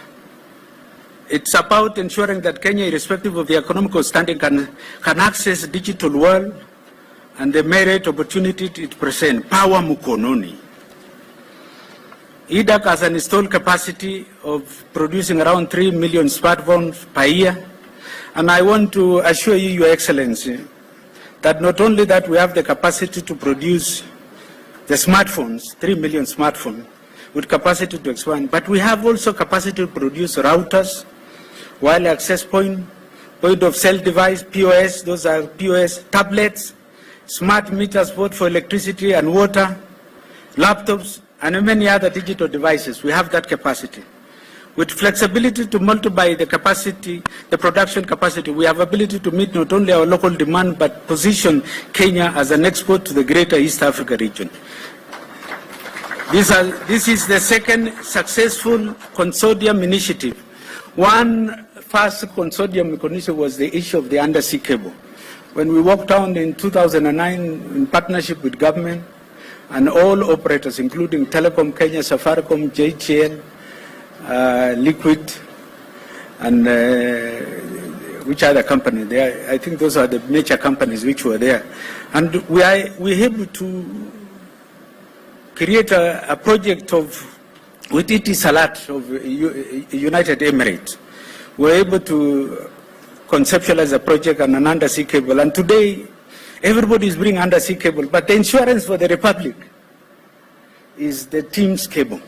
about ensuring that Kenya, irrespective of the economical standing, can access the digital world and the merit opportunity it presents. Power mukononi. EDAC has an installed capacity of producing around 3 million smartphones per year. And I want to assure you, Your Excellency, that not only that we have the capacity to produce the smartphones, 3 million smartphones, with capacity to expand, but we have also capacity to produce routers, wireless access point of sale device, POS, those are POS, tablets, smart meters both for electricity and water, laptops, and many other digital devices. We have that capacity. With flexibility to multiply the capacity, the production capacity, we have ability to meet not only our local demand, but position Kenya as an export to the greater East Africa region. This is the second successful consortium initiative. One first consortium initiative was the issue of the undersea cable. When we walked down in 2009 in partnership with government and all operators, including Telecom Kenya, Safaricom, JTN, Liquid, and which other company there? I think those are the major companies which were there. And we able to create a project with ET Salat of United Emirates. We're able to conceptualize a project on an undersea cable. And today, everybody is bringing undersea cable, but the insurance for the Republic is the team's cable.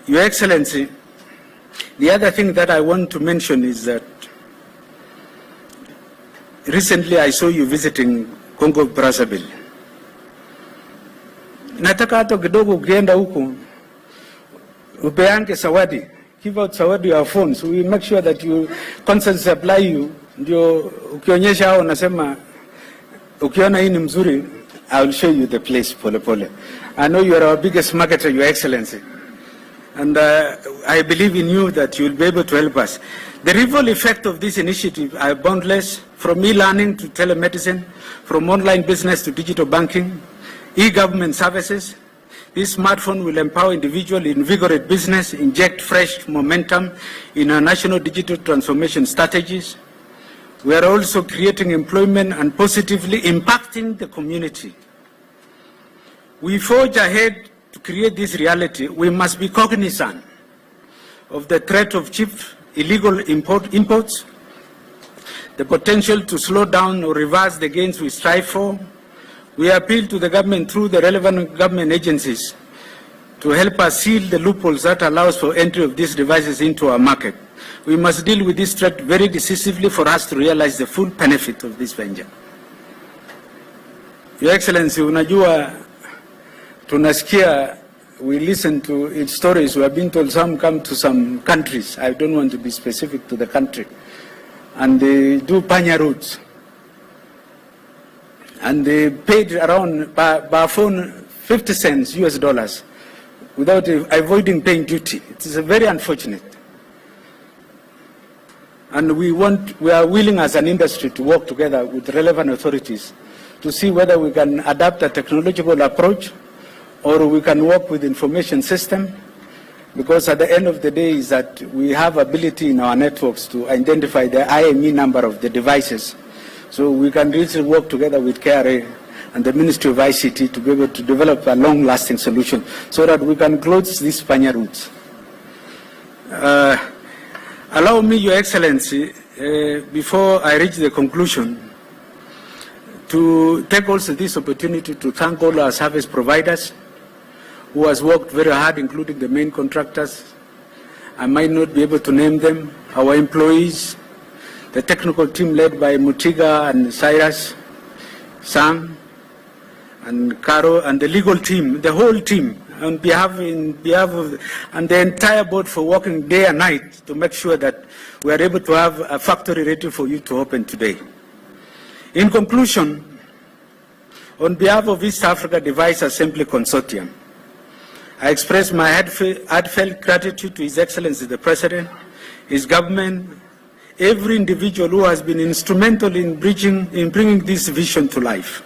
Your Excellency, the other thing that I want to mention is that recently I saw you visiting Congo Brazzaville. Nataka hata kidogo ukienda huko upeange sawadi, give out sawadi your phones. We make sure that you constantly supply you, ndio ukionyesha hao unasema ukiona hii ni mzuri, I will show you the place pole pole. I know you are our biggest marketer, Your Excellency, and I believe in you that you will be able to help us. The ripple effect of this initiative are boundless, from e-learning to telemedicine, from online business to digital banking, e-government services. This smartphone will empower individuals, invigorate business, inject fresh momentum in our national digital transformation strategies. We are also creating employment and positively impacting the community. We forge ahead to create this reality. We must be cognizant of the threat of cheap illegal imports, the potential to slow down or reverse the gains we strive for. We appeal to the government through the relevant government agencies to help us seal the loopholes that allows for entry of these devices into our market. We must deal with this threat very decisively for us to realize the full benefit of this venture. Your Excellency, unajua tunasikia, we listen to its stories. We have been told some come to some countries. I don't want to be specific to the country. And they do panya routes. And they paid around by phone 50 cents US dollars without avoiding paying duty. It is very unfortunate. And we are willing as an industry to work together with relevant authorities to see whether we can adapt a technological approach or we can work with information system, because at the end of the day is that we have ability in our networks to identify the IME number of the devices. So we can really work together with KRA and the Ministry of ICT to be able to develop a long-lasting solution so that we can close these panya routes. Allow me, Your Excellency, before I reach the conclusion, to take also this opportunity to thank all our service providers who has worked very hard, including the main contractors. I might not be able to name them, our employees, the technical team led by Mutiga and Cyrus, Sam, and Caro, and the legal team, the whole team, on behalf of, and the entire board for working day and night to make sure that we are able to have a factory ready for you to open today. In conclusion, on behalf of East Africa Device Assembly Consortium, I express my heartfelt gratitude to His Excellency the President, his government, every individual who has been instrumental in bringing this vision to life.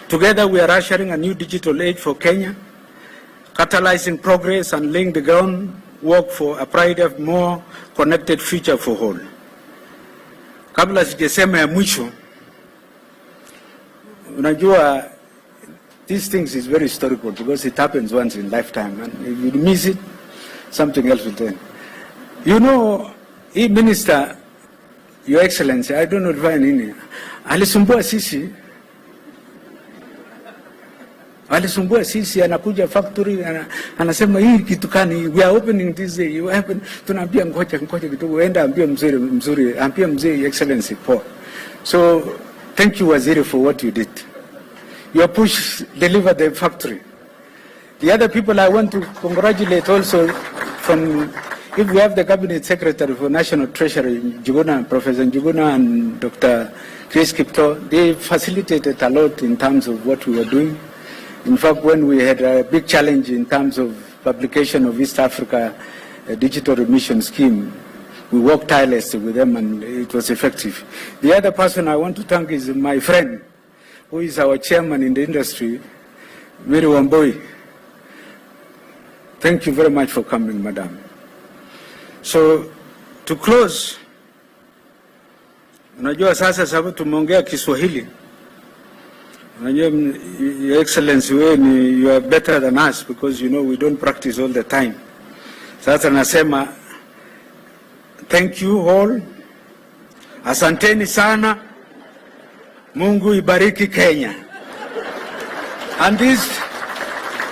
Together we are ushering a new digital age for Kenya, catalyzing progress and laying the groundwork for a brighter, more connected future for all. Kabla sijasema ya mwisho, unajua, these things is very historical because it happens once in lifetime, and if you miss it, something else will turn. You know, he minister, Your Excellency, I don't know if I nini, alisumbua sisi, anakuja factory, anasema hii kitu kani, we are opening this day, you happen, tunaambia ngoja kidogo, enda ambia mzuri, ambia mzee Excellency Paul. So, thank you Waziri for what you did. Your push delivered the factory. The other people I want to congratulate also from, if we have the Cabinet Secretary for National Treasury, Njuguna, Professor Njuguna and Dr. Chris Kipto, they facilitated a lot in terms of what we were doing. In fact, when we had a big challenge in terms of publication of East Africa digital remission scheme, we worked tirelessly with them and it was effective. The other person I want to thank is my friend, who is our chairman in the industry, Mary Wamboi. Thank you very much for coming, madam. So, to close, unajua sasa sababu tumeongea Kiswahili, unajua, Your Excellency, you are better than us because you know we don't practice all the time. Sasa nasema, thank you all, asanteni sana, Mungu ibariki Kenya. And this,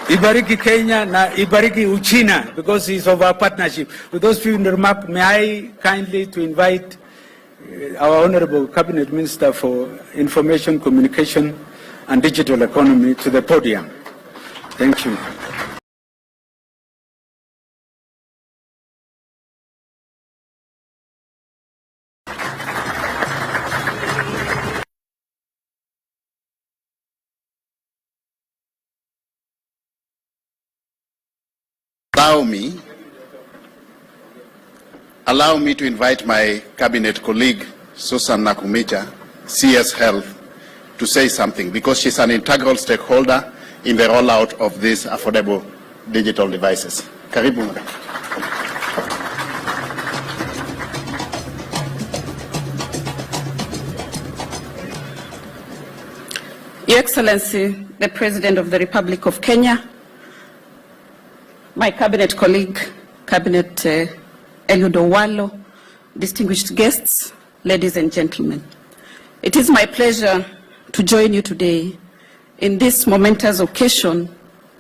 ibariki Kenya na ibariki Uchina because it's of our partnership. With those few remarks, may I kindly to invite our Honorable Cabinet Minister for Information, Communication and Digital Economy to the podium. Thank you. Allow me to invite my cabinet colleague, Susan Nakumicha, CS Health, to say something because she's an integral stakeholder in the rollout of these affordable digital devices. Karibu, madam. Your Excellency, the President of the Republic of Kenya, my cabinet colleague, Cabinet Eliud Owalo, distinguished guests, ladies and gentlemen. It is my pleasure to join you today in this momentous occasion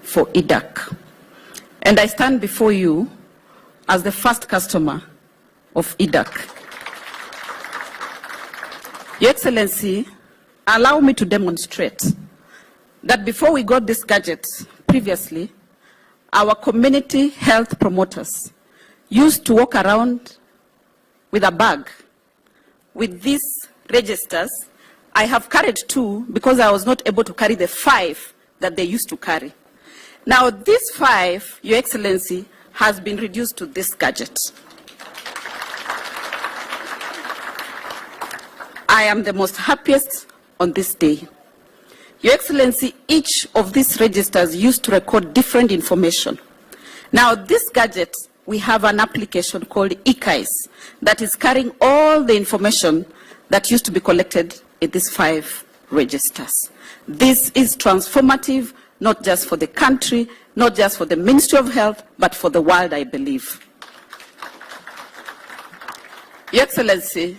for IDAC. And I stand before you as the first customer of IDAC. Your Excellency, allow me to demonstrate that before we got this gadget previously, our community health promoters used to walk around with a bag with these registers. I have carried 2 because I was not able to carry the 5 that they used to carry. Now this 5, Your Excellency, has been reduced to this gadget. I am the most happiest on this day. Your Excellency, each of these registers used to record different information. Now this gadget, we have an application called eKais that is carrying all the information that used to be collected in these 5 registers. This is transformative, not just for the country, not just for the Ministry of Health, but for the world, I believe. Your Excellency,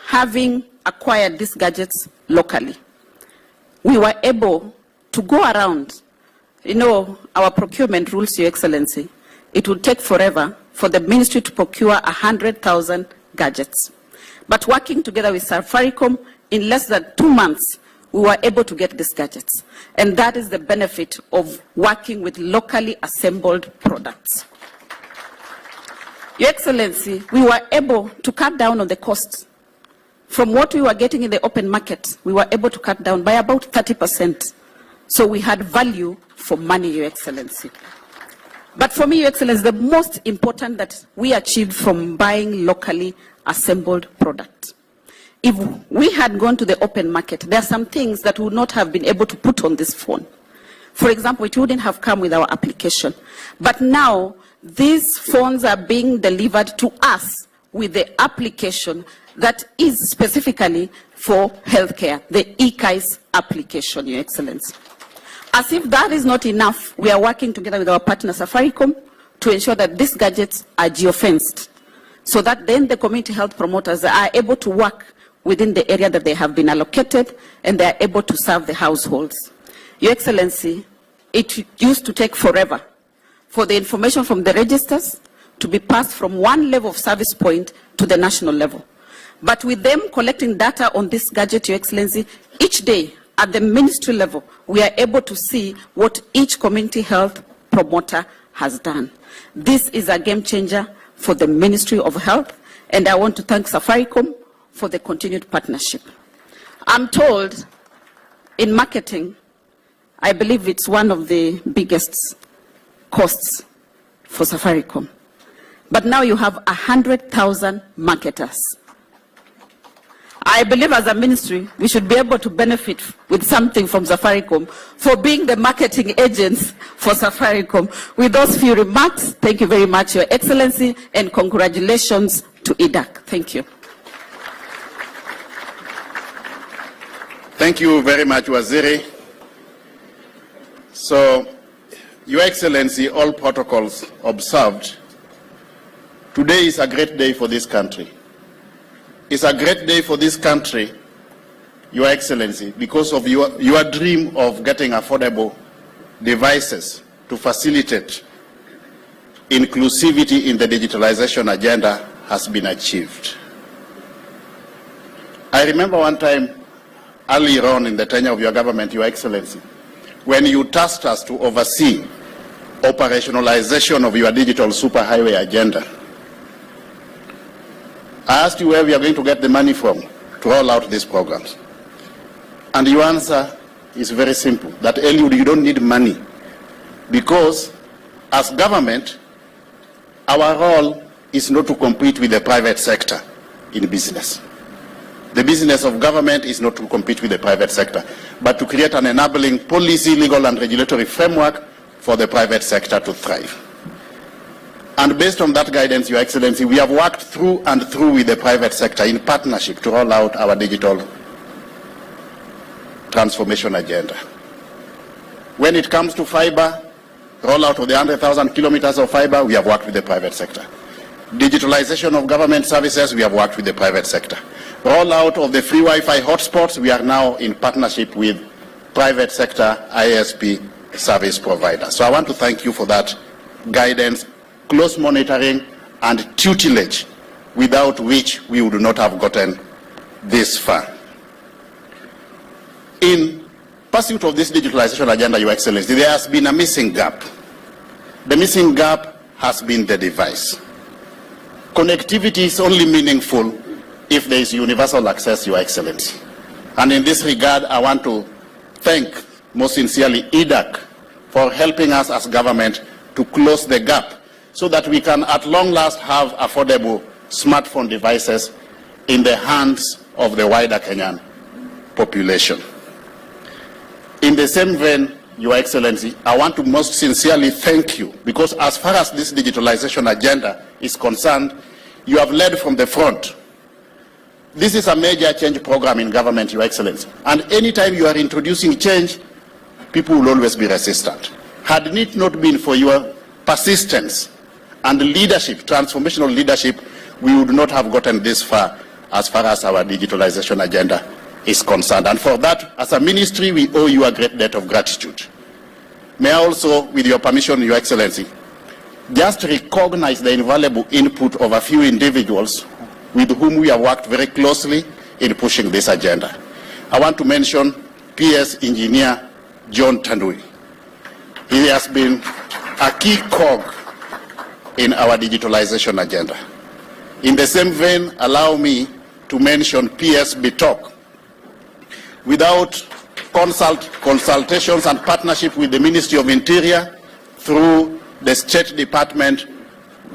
having acquired these gadgets locally, we were able to go around. You know, our procurement rules, Your Excellency, it would take forever for the ministry to procure 100,000 gadgets. But working together with Safaricom, in less than 2 months, we were able to get these gadgets. And that is the benefit of working with locally assembled products. Your Excellency, we were able to cut down on the costs. From what we were getting in the open market, we were able to cut down by about 30%. So we had value for money, Your Excellency. But for me, Your Excellency, the most important that we achieved from buying locally assembled products. If we had gone to the open market, there are some things that we would not have been able to put on this phone. For example, it wouldn't have come with our application. But now, these phones are being delivered to us with the application that is specifically for healthcare, the EKIS application, Your Excellency. As if that is not enough, we are working together with our partner Safaricom to ensure that these gadgets are geofenced, so that then the community health promoters are able to work within the area that they have been allocated, and they are able to serve the households. Your Excellency, it used to take forever for the information from the registers to be passed from one level of service point to the national level. But with them collecting data on this gadget, Your Excellency, each day at the ministry level, we are able to see what each community health promoter has done. This is a game changer for the Ministry of Health, and I want to thank Safaricom for the continued partnership. I'm told in marketing, I believe it's one of the biggest costs for Safaricom. But now you have 100,000 marketers. I believe as a ministry, we should be able to benefit with something from Safaricom for being the marketing agents for Safaricom. With those few remarks, thank you very much, Your Excellency, and congratulations to IDAC. Thank you. Thank you very much, Waziri. So, Your Excellency, all protocols observed, today is a great day for this country. It's a great day for this country, Your Excellency, because of your dream of getting affordable devices to facilitate inclusivity in the digitalization agenda has been achieved. I remember one time earlier on in the tenure of your government, Your Excellency, when you tasked us to oversee operationalization of your digital superhighway agenda. I asked you where we are going to get the money from to roll out these programs. And your answer is very simple, that Eliud, you don't need money, because as government, our role is not to compete with the private sector in business. The business of government is not to compete with the private sector, but to create an enabling policy, legal and regulatory framework for the private sector to thrive. And based on that guidance, Your Excellency, we have worked through and through with the private sector in partnership to roll out our digital transformation agenda. When it comes to fiber, rollout of the 100,000 kilometers of fiber, we have worked with the private sector. Digitalization of government services, we have worked with the private sector. Rollout of the free Wi-Fi hotspots, we are now in partnership with private sector ISP service providers. So I want to thank you for that guidance, close monitoring and tutelage, without which we would not have gotten this far. In pursuit of this digitalization agenda, Your Excellency, there has been a missing gap. The missing gap has been the device. Connectivity is only meaningful if there is universal access, Your Excellency. And in this regard, I want to thank most sincerely IDAC for helping us as government to close the gap so that we can at long last have affordable smartphone devices in the hands of the wider Kenyan population. In the same vein, Your Excellency, I want to most sincerely thank you, because as far as this digitalization agenda is concerned, you have led from the front. This is a major change program in government, Your Excellency. And anytime you are introducing change, people will always be resistant. Had it not been for your persistence and leadership, transformational leadership, we would not have gotten this far as our digitalization agenda is concerned. And for that, as a ministry, we owe you a great debt of gratitude. May I also, with your permission, Your Excellency, just recognize the invaluable input of a few individuals with whom we have worked very closely in pushing this agenda. I want to mention PS Engineer John Tandui. He has been a key cog in our digitalization agenda. In the same vein, allow me to mention PS Bitok. Without consultations and partnership with the Ministry of Interior through the State Department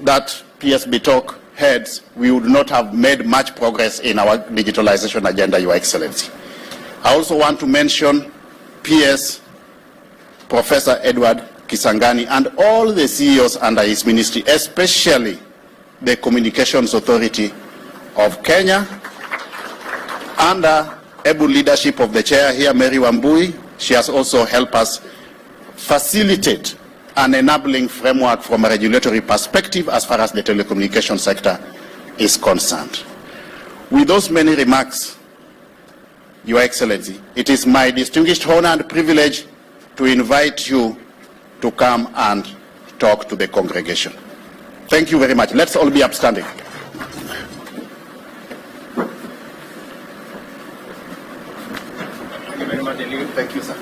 that PS Bitok heads, we would not have made much progress in our digitalization agenda, Your Excellency. I also want to mention PS Professor Edward Kisangani and all the CEOs under his ministry, especially the Communications Authority of Kenya, under able leadership of the chair here, Mary Wambui. She has also helped us facilitate an enabling framework from a regulatory perspective as far as the telecommunication sector is concerned. With those many remarks, Your Excellency, it is my distinguished honor and privilege to invite you to come and talk to the congregation. Thank you very much. Let's all be upstanding. Thank you very much, Eliud. Thank you, sir.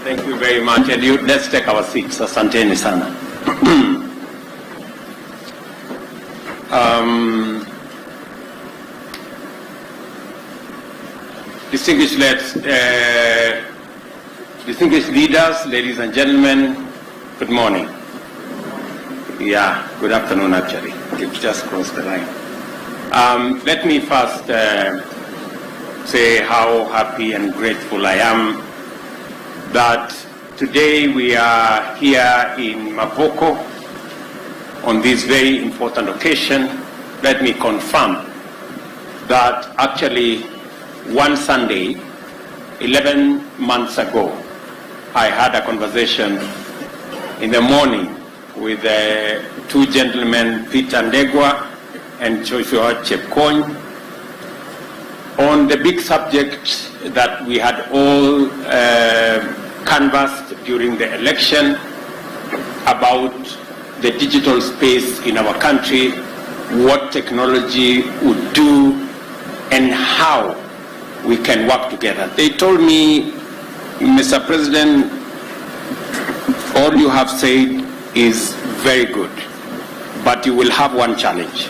Thank you very much, Eliud. Let's take our seats. Asanteni sana. Distinguished leaders, ladies and gentlemen, good morning. Yeah, good afternoon actually. You've just crossed the line. Let me first say how happy and grateful I am that today we are here in Mavoko on this very important occasion. Let me confirm that actually one Sunday, 11 months ago, I had a conversation in the morning with two gentlemen, Peter Ndegwa and Joshua Chepkony, on the big subject that we had all canvassed during the election about the digital space in our country, what technology would do, and how we can work together. They told me, Mr. President, all you have said is very good, but you will have one challenge.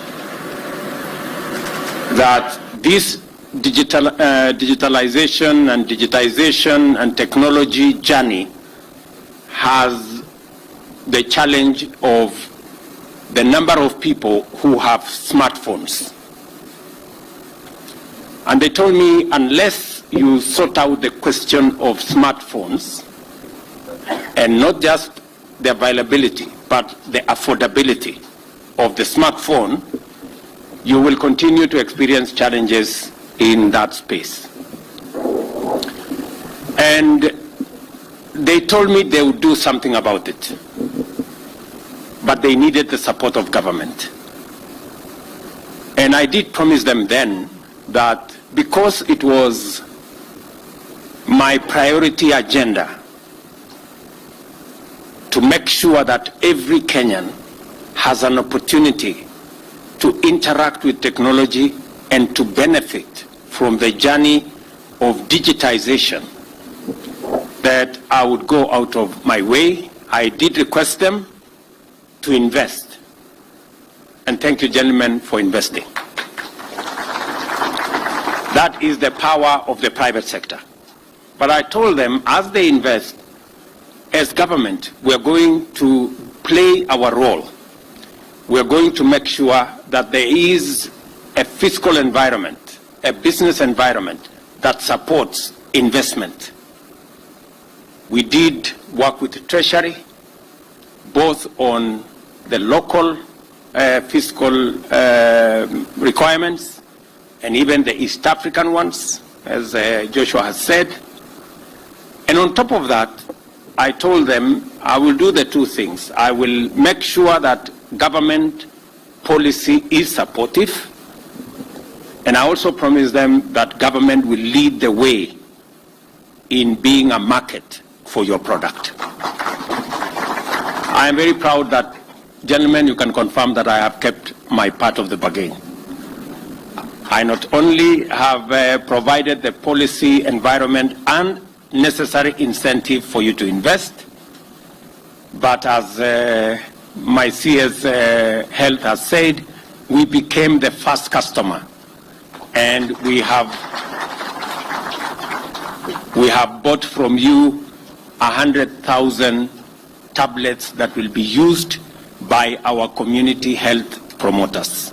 That this digitalization and digitization and technology journey has the challenge of the number of people who have smartphones. And they told me, unless you sort out the question of smartphones, and not just the availability, but the affordability of the smartphone, you will continue to experience challenges in that space. And they told me they would do something about it, but they needed the support of government. And I did promise them then that because it was my priority agenda to make sure that every Kenyan has an opportunity to interact with technology and to benefit from the journey of digitization, that I would go out of my way. I did request them to invest. And thank you, gentlemen, for investing. That is the power of the private sector. But I told them, as they invest, as government, we are going to play our role. We are going to make sure that there is a fiscal environment, a business environment that supports investment. We did work with the Treasury, both on the local fiscal requirements and even the East African ones, as Joshua has said. And on top of that, I told them I will do the two things. I will make sure that government policy is supportive, And I also promise them that government will lead the way in being a market for your product. I am very proud that, gentlemen, you can confirm that I have kept my part of the bargain. I not only have provided the policy environment and necessary incentive for you to invest, but as my CS Health has said, we became the first customer, and we have bought from you 100,000 tablets that will be used by our community health promoters.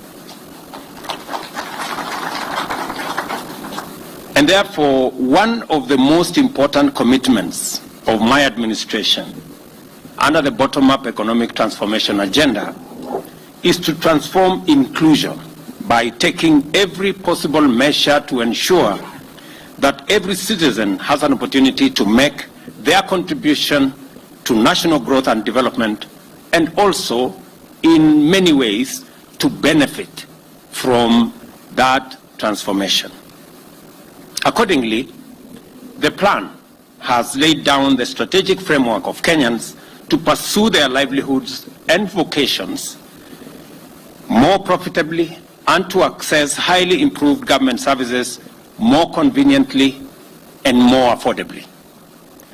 And therefore, one of the most important commitments of my administration under the bottom-up economic transformation agenda is to transform inclusion by taking every possible measure to ensure that every citizen has an opportunity to make their contribution to national growth and development, and also in many ways to benefit from that transformation. Accordingly, the plan has laid down the strategic framework of Kenyans to pursue their livelihoods and vocations more profitably and to access highly improved government services more conveniently and more affordably.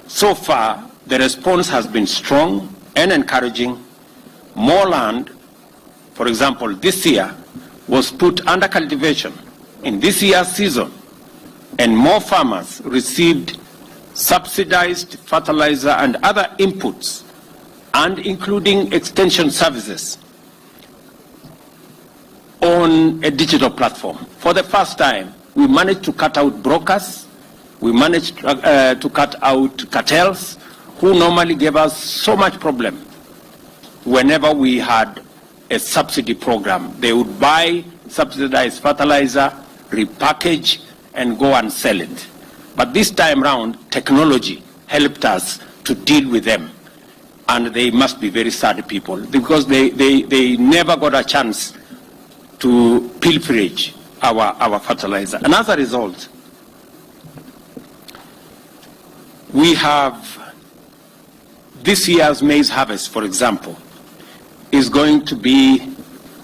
So far, the response has been strong and encouraging. More land, for example, this year, was put under cultivation in this year's season, and more farmers received subsidized fertilizer and other inputs, and including extension services on a digital platform. For the first time, we managed to cut out brokers, we managed to cut out cartels who normally gave us so much problem whenever we had a subsidy program. They would buy subsidized fertilizer, repackage, and go and sell it. But this time round, technology helped us to deal with them. And they must be very sad people, because they never got a chance to pilferage our fertilizer. And as a result, we have this year's maize harvest, for example, is going to be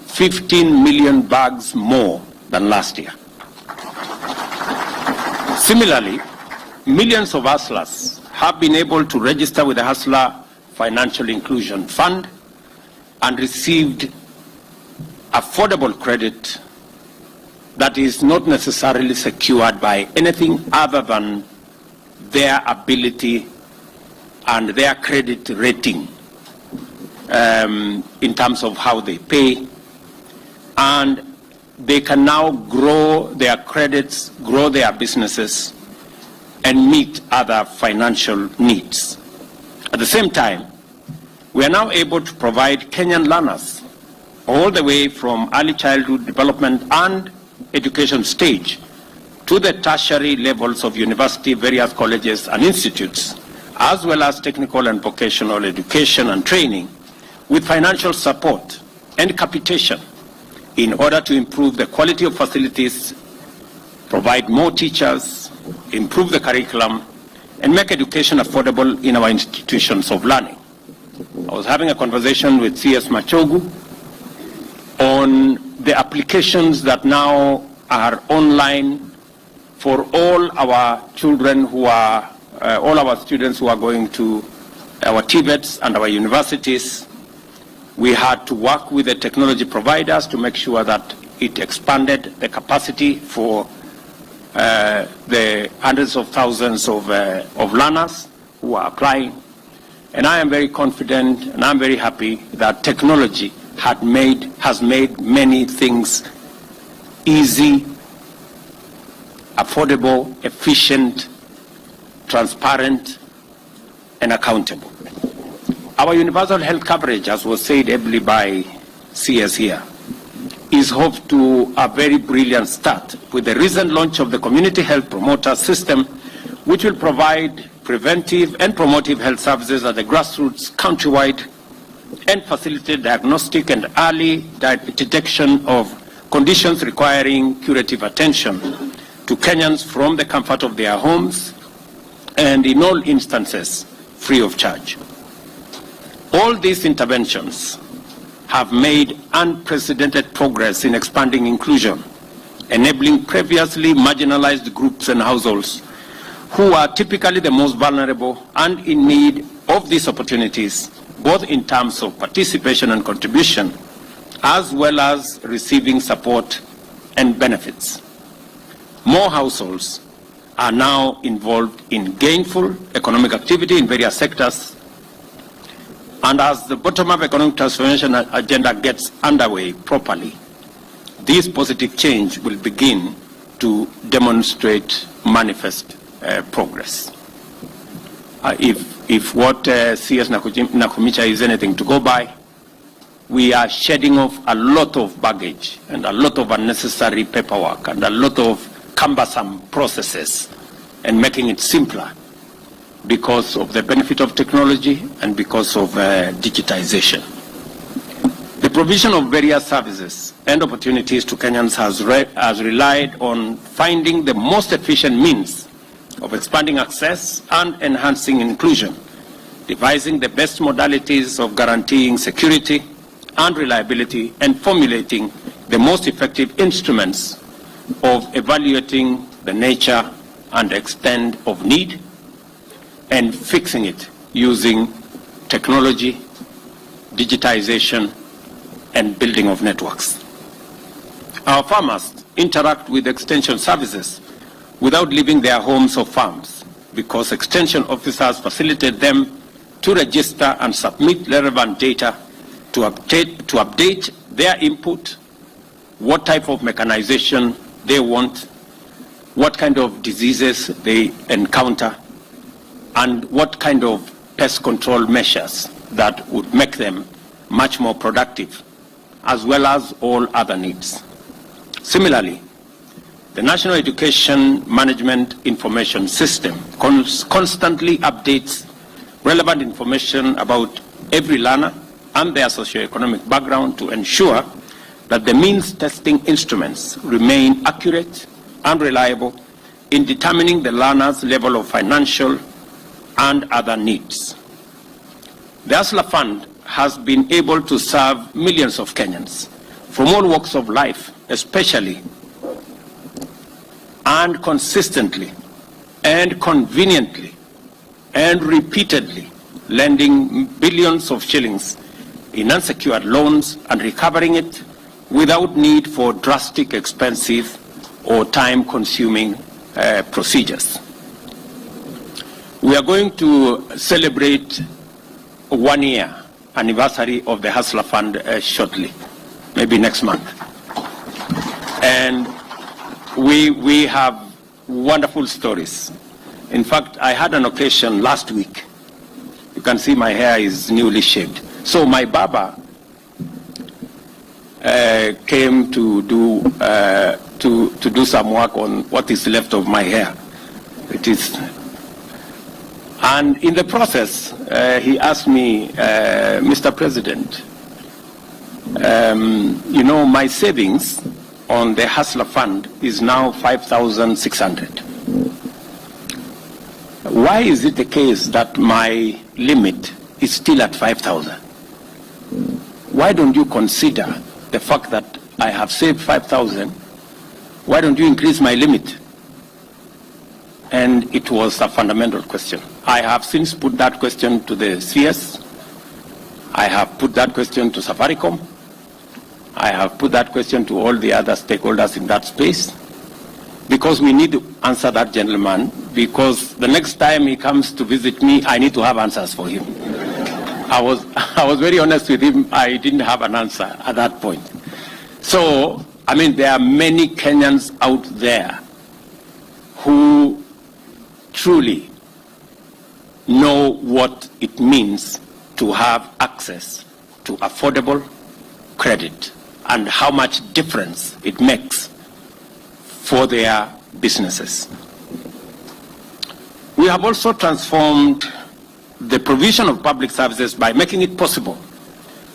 15 million bags more than last year. Similarly, millions of hustlers have been able to register with the Hustler Financial Inclusion Fund and received affordable credit that is not necessarily secured by anything other than their ability and their credit rating in terms of how they pay. And they can now grow their credits, grow their businesses, and meet other financial needs. At the same time, we are now able to provide Kenyan learners all the way from early childhood development and education stage to the tertiary levels of university, various colleges and institutes, as well as technical and vocational education and training, with financial support and capitation in order to improve the quality of facilities, provide more teachers, improve the curriculum, and make education affordable in our institutions of learning. I was having a conversation with CS Machogu on the applications that now are online for all our children who are, all our students who are going to our TVETs and our universities. We had to work with the technology providers to make sure that it expanded the capacity for the hundreds of thousands of learners who are applying. And I am very confident and I'm very happy that technology has made many things easy, affordable, efficient, transparent, and accountable. Our universal health coverage, as was said ably by CS here, is off to a very brilliant start with the recent launch of the Community Health Promoter System, which will provide preventive and promotive health services at the grassroots countrywide and facilitate diagnostic and early detection of conditions requiring curative attention to Kenyans from the comfort of their homes and in all instances free of charge. All these interventions have made unprecedented progress in expanding inclusion, enabling previously marginalized groups and households who are typically the most vulnerable and in need of these opportunities, both in terms of participation and contribution, as well as receiving support and benefits. More households are now involved in gainful economic activity in various sectors, and as the bottom-up economic transformation agenda gets underway properly, this positive change will begin to demonstrate manifest progress. If what CS Nakumicha is anything to go by, we are shedding off a lot of baggage and a lot of unnecessary paperwork and a lot of cumbersome processes and making it simpler because of the benefit of technology and because of digitization. The provision of various services and opportunities to Kenyans has relied on finding the most efficient means of expanding access and enhancing inclusion, devising the best modalities of guaranteeing security and reliability, and formulating the most effective instruments of evaluating the nature and extent of need and fixing it using technology, digitization, and building of networks. Our farmers interact with extension services without leaving their homes or farms because extension officers facilitate them to register and submit relevant data to update their input, what type of mechanization they want, what kind of diseases they encounter, and what kind of pest control measures that would make them much more productive, as well as all other needs. Similarly, the National Education Management Information System constantly updates relevant information about every learner and their socioeconomic background to ensure that the means testing instruments remain accurate and reliable in determining the learner's level of financial and other needs. The ASLA Fund has been able to serve millions of Kenyans from all walks of life, especially and consistently and conveniently and repeatedly, lending billions of shillings in unsecured loans and recovering it without need for drastic, expensive, or time-consuming procedures. We are going to celebrate 1 year anniversary of the Hustler Fund shortly, maybe next month. And we have wonderful stories. In fact, I had an occasion last week. You can see my hair is newly shaved. So my barber came to do some work on what is left of my hair. And in the process, he asked me, Mr. President, you know, my savings on the Hustler Fund is now 5,600. Why is it the case that my limit is still at 5,000? Why don't you consider the fact that I have saved 5,000? Why don't you increase my limit? And it was a fundamental question. I have since put that question to the CS. I have put that question to Safaricom. I have put that question to all the other stakeholders in that space, because we need to answer that gentleman, because the next time he comes to visit me, I need to have answers for him. I was very honest with him. I didn't have an answer at that point. So, I mean, there are many Kenyans out there who truly know what it means to have access to affordable credit and how much difference it makes for their businesses. We have also transformed the provision of public services by making it possible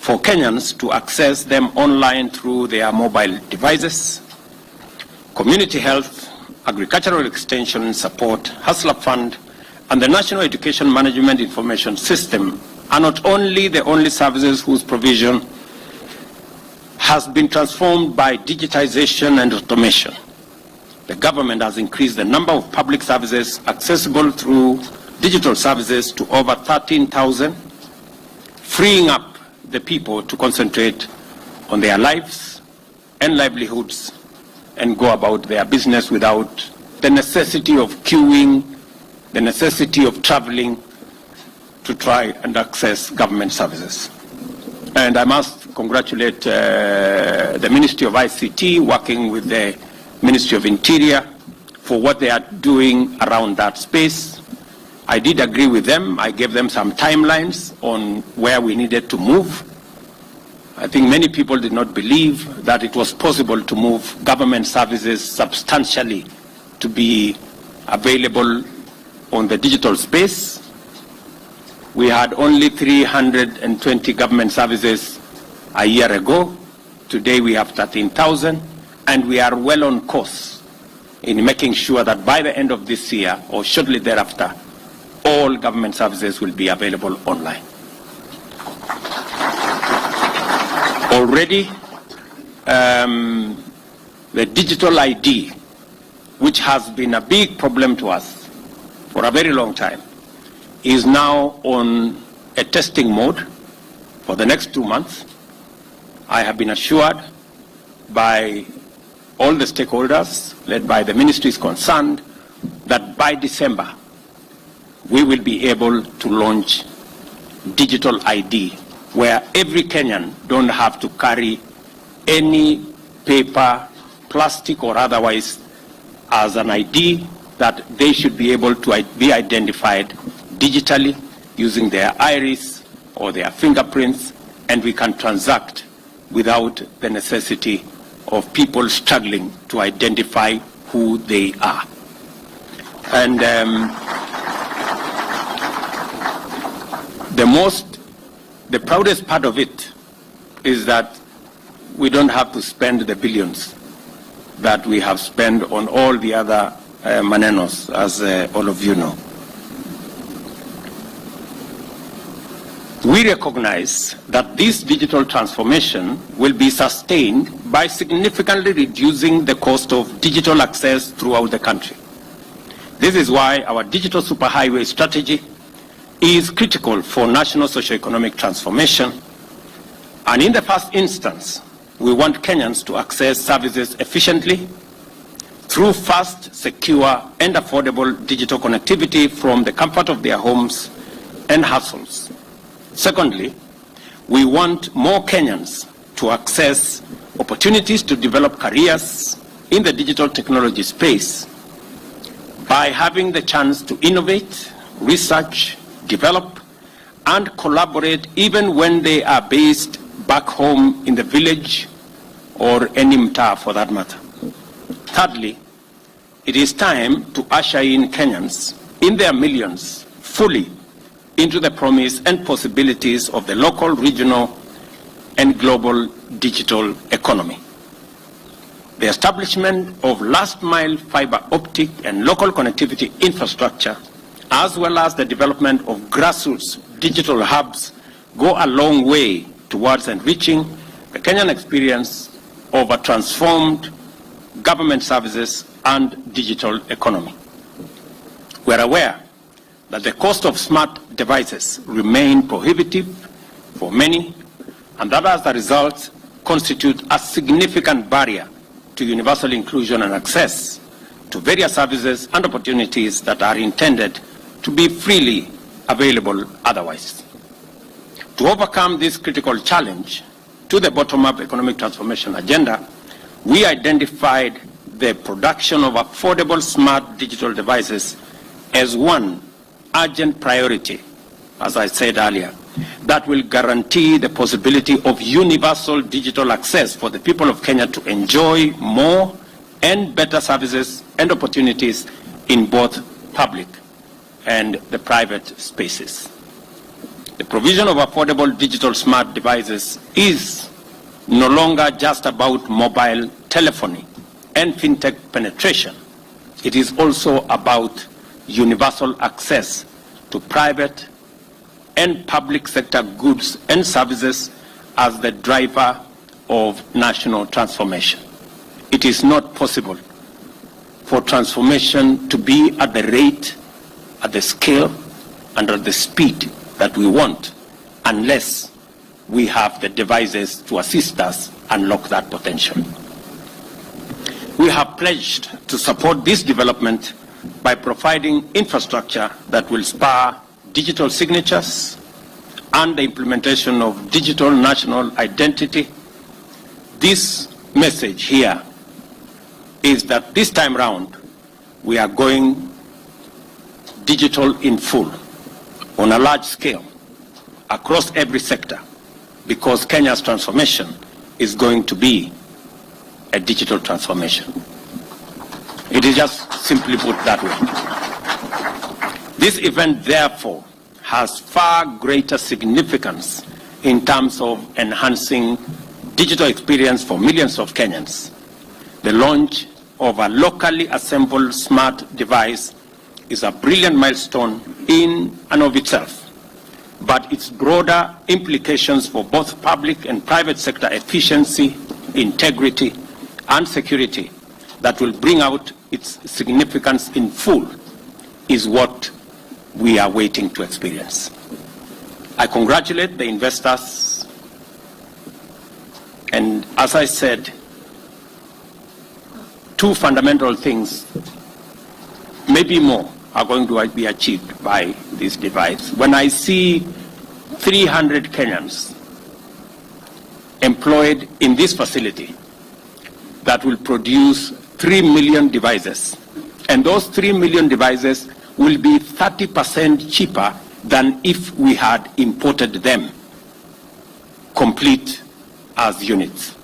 for Kenyans to access them online through their mobile devices. Community health, agricultural extension support, Hustler Fund, and the National Education Management Information System are not only the only services whose provision has been transformed by digitization and automation. The government has increased the number of public services accessible through digital services to over 13,000, freeing up the people to concentrate on their lives and livelihoods and go about their business without the necessity of queuing, the necessity of traveling to try and access government services. And I must congratulate the Ministry of ICT working with the Ministry of Interior for what they are doing around that space. I did agree with them. I gave them some timelines on where we needed to move. I think many people did not believe that it was possible to move government services substantially to be available on the digital space. We had only 320 government services a year ago. Today we have 13,000, and we are well on course in making sure that by the end of this year or shortly thereafter, all government services will be available online. Already, the digital ID, which has been a big problem to us for a very long time, is now on a testing mode for the next 2 months. I have been assured by all the stakeholders, led by the ministries concerned, that by December, we will be able to launch digital ID, where every Kenyan don't have to carry any paper, plastic or otherwise, as an ID, that they should be able to be identified digitally using their iris or their fingerprints, and we can transact without the necessity of people struggling to identify who they are. And the proudest part of it is that we don't have to spend the billions that we have spent on all the other manenos, as all of you know. We recognize that this digital transformation will be sustained by significantly reducing the cost of digital access throughout the country. This is why our digital superhighway strategy is critical for national socio-economic transformation. And in the first instance, we want Kenyans to access services efficiently through fast, secure, and affordable digital connectivity from the comfort of their homes and households. Secondly, we want more Kenyans to access opportunities to develop careers in the digital technology space by having the chance to innovate, research, develop, and collaborate even when they are based back home in the village or any mtaa for that matter. Thirdly, it is time to usher in Kenyans in their millions fully into the promise and possibilities of the local, regional, and global digital economy. The establishment of last-mile fiber optic and local connectivity infrastructure, as well as the development of grassroots digital hubs, go a long way towards enriching the Kenyan experience of a transformed government services and digital economy. We are aware that the cost of smart devices remain prohibitive for many, and that as a result constitute a significant barrier to universal inclusion and access to various services and opportunities that are intended to be freely available otherwise. To overcome this critical challenge to the bottom-up economic transformation agenda, we identified the production of affordable smart digital devices as one urgent priority, as I said earlier, that will guarantee the possibility of universal digital access for the people of Kenya to enjoy more and better services and opportunities in both public and the private spaces. The provision of affordable digital smart devices is no longer just about mobile telephony and fintech penetration. It is also about universal access to private and public sector goods and services as the driver of national transformation. It is not possible for transformation to be at the rate, at the scale, and at the speed that we want unless we have the devices to assist us unlock that potential. We have pledged to support this development by providing infrastructure that will spur digital signatures and the implementation of digital national identity. This message here is that this time round we are going digital in full, on a large scale, across every sector, because Kenya's transformation is going to be a digital transformation. It is just simply put that way. This event, therefore, has far greater significance in terms of enhancing digital experience for millions of Kenyans. The launch of a locally assembled smart device is a brilliant milestone in and of itself, but its broader implications for both public and private sector efficiency, integrity, and security that will bring out its significance in full is what we are waiting to experience. I congratulate the investors, and as I said, two fundamental things, maybe more, are going to be achieved by this device. When I see 300 Kenyans employed in this facility that will produce 3 million devices, and those 3 million devices will be 30% cheaper than if we had imported them complete as units.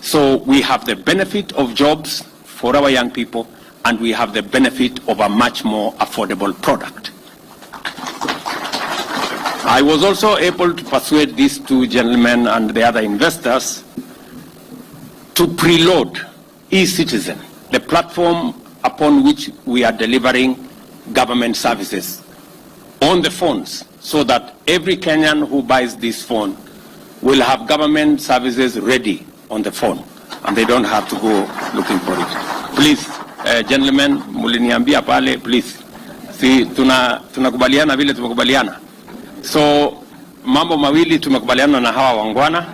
So we have the benefit of jobs for our young people, and we have the benefit of a much more affordable product. I was also able to persuade these two gentlemen and the other investors to preload eCitizen, the platform upon which we are delivering government services, on the phones, so that every Kenyan who buys this phone will have government services ready on the phone, and they don't have to go looking for it. Please, gentlemen, muliniambia pale, please. Si tunakubaliana vile tumekubaliana. So mambo mawili tumekubaliana na hawa wangwana.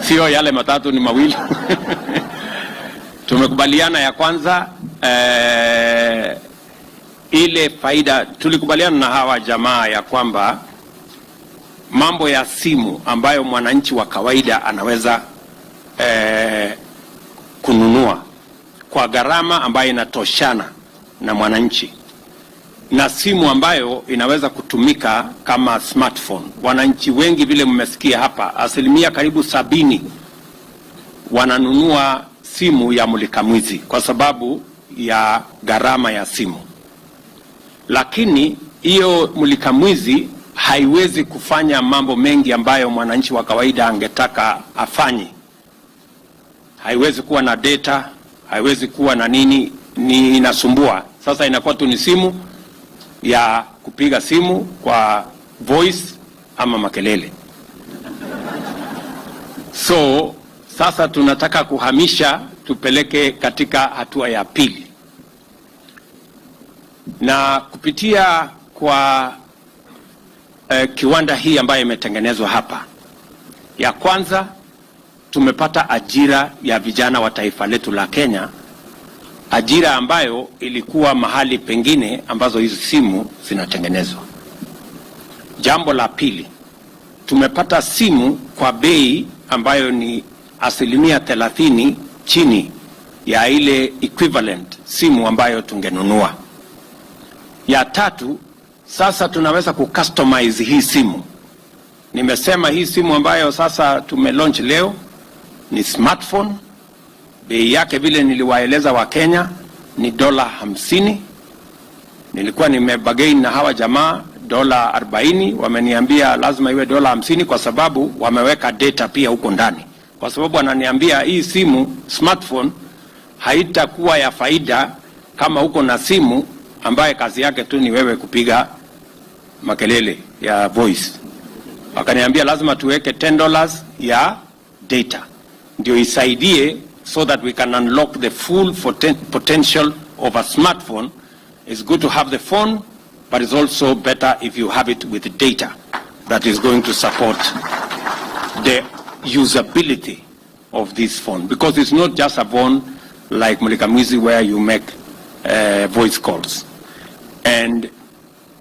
Sio yale matatu, ni mawili. Tumekubaliana ya kwanza, ile faida, tulikubaliana na hawa jamaa ya kwamba mambo ya simu ambayo mwananchi wa kawaida anaweza kununua kwa gharama ambayo inatoshana na mwananchi, na simu ambayo inaweza kutumika kama smartphone. Wananchi wengi vile mmesikia hapa, asilimia karibu 70 wananunua simu ya mulikamwizi kwa sababu ya gharama ya simu. Lakini hiyo mulikamwizi haiwezi kufanya mambo mengi ambayo mwananchi wa kawaida angetaka afanye. Haiwezi kuwa na data, haiwezi kuwa na nini, ni inasumbua. Sasa inakuwa tu ni simu ya kupiga simu kwa voice ama makelele. So sasa tunataka kuhamisha, tupeleke katika hatua ya pili, na kupitia kwa kiwanda hii ambayo imetengenezwa hapa. Ya kwanza, tumepata ajira ya vijana wa taifa letu la Kenya, ajira ambayo ilikuwa mahali pengine ambazo hizi simu zinatengenezwa. Jambo la pili, tumepata simu kwa bei ambayo ni 30% chini ya ile equivalent simu ambayo tungenunua. Ya tatu, sasa tunaweza kucustomize hii simu. Nimesema hii simu ambayo sasa tumelaunch leo ni smartphone. Bei yake vile niliwaeleza wa Kenya ni $50. Nilikuwa nimebagain na hawa jamaa dola 40, wameniambia lazima iwe dola 50 kwa sababu wameweka data pia huko ndani. Kwa sababu wananiambia hii simu smartphone haitakuwa ya faida kama huko na simu ambaye kazi yake tu ni wewe kupiga makelele ya voice. Wakaniambia lazima tuweke $10 ya data ndio isaidie, so that we can unlock the full potential of a smartphone. It's good to have the phone, but it's also better if you have it with data that is going to support the usability of this phone, because it's not just a phone like Mulikamwizi where you make voice calls. And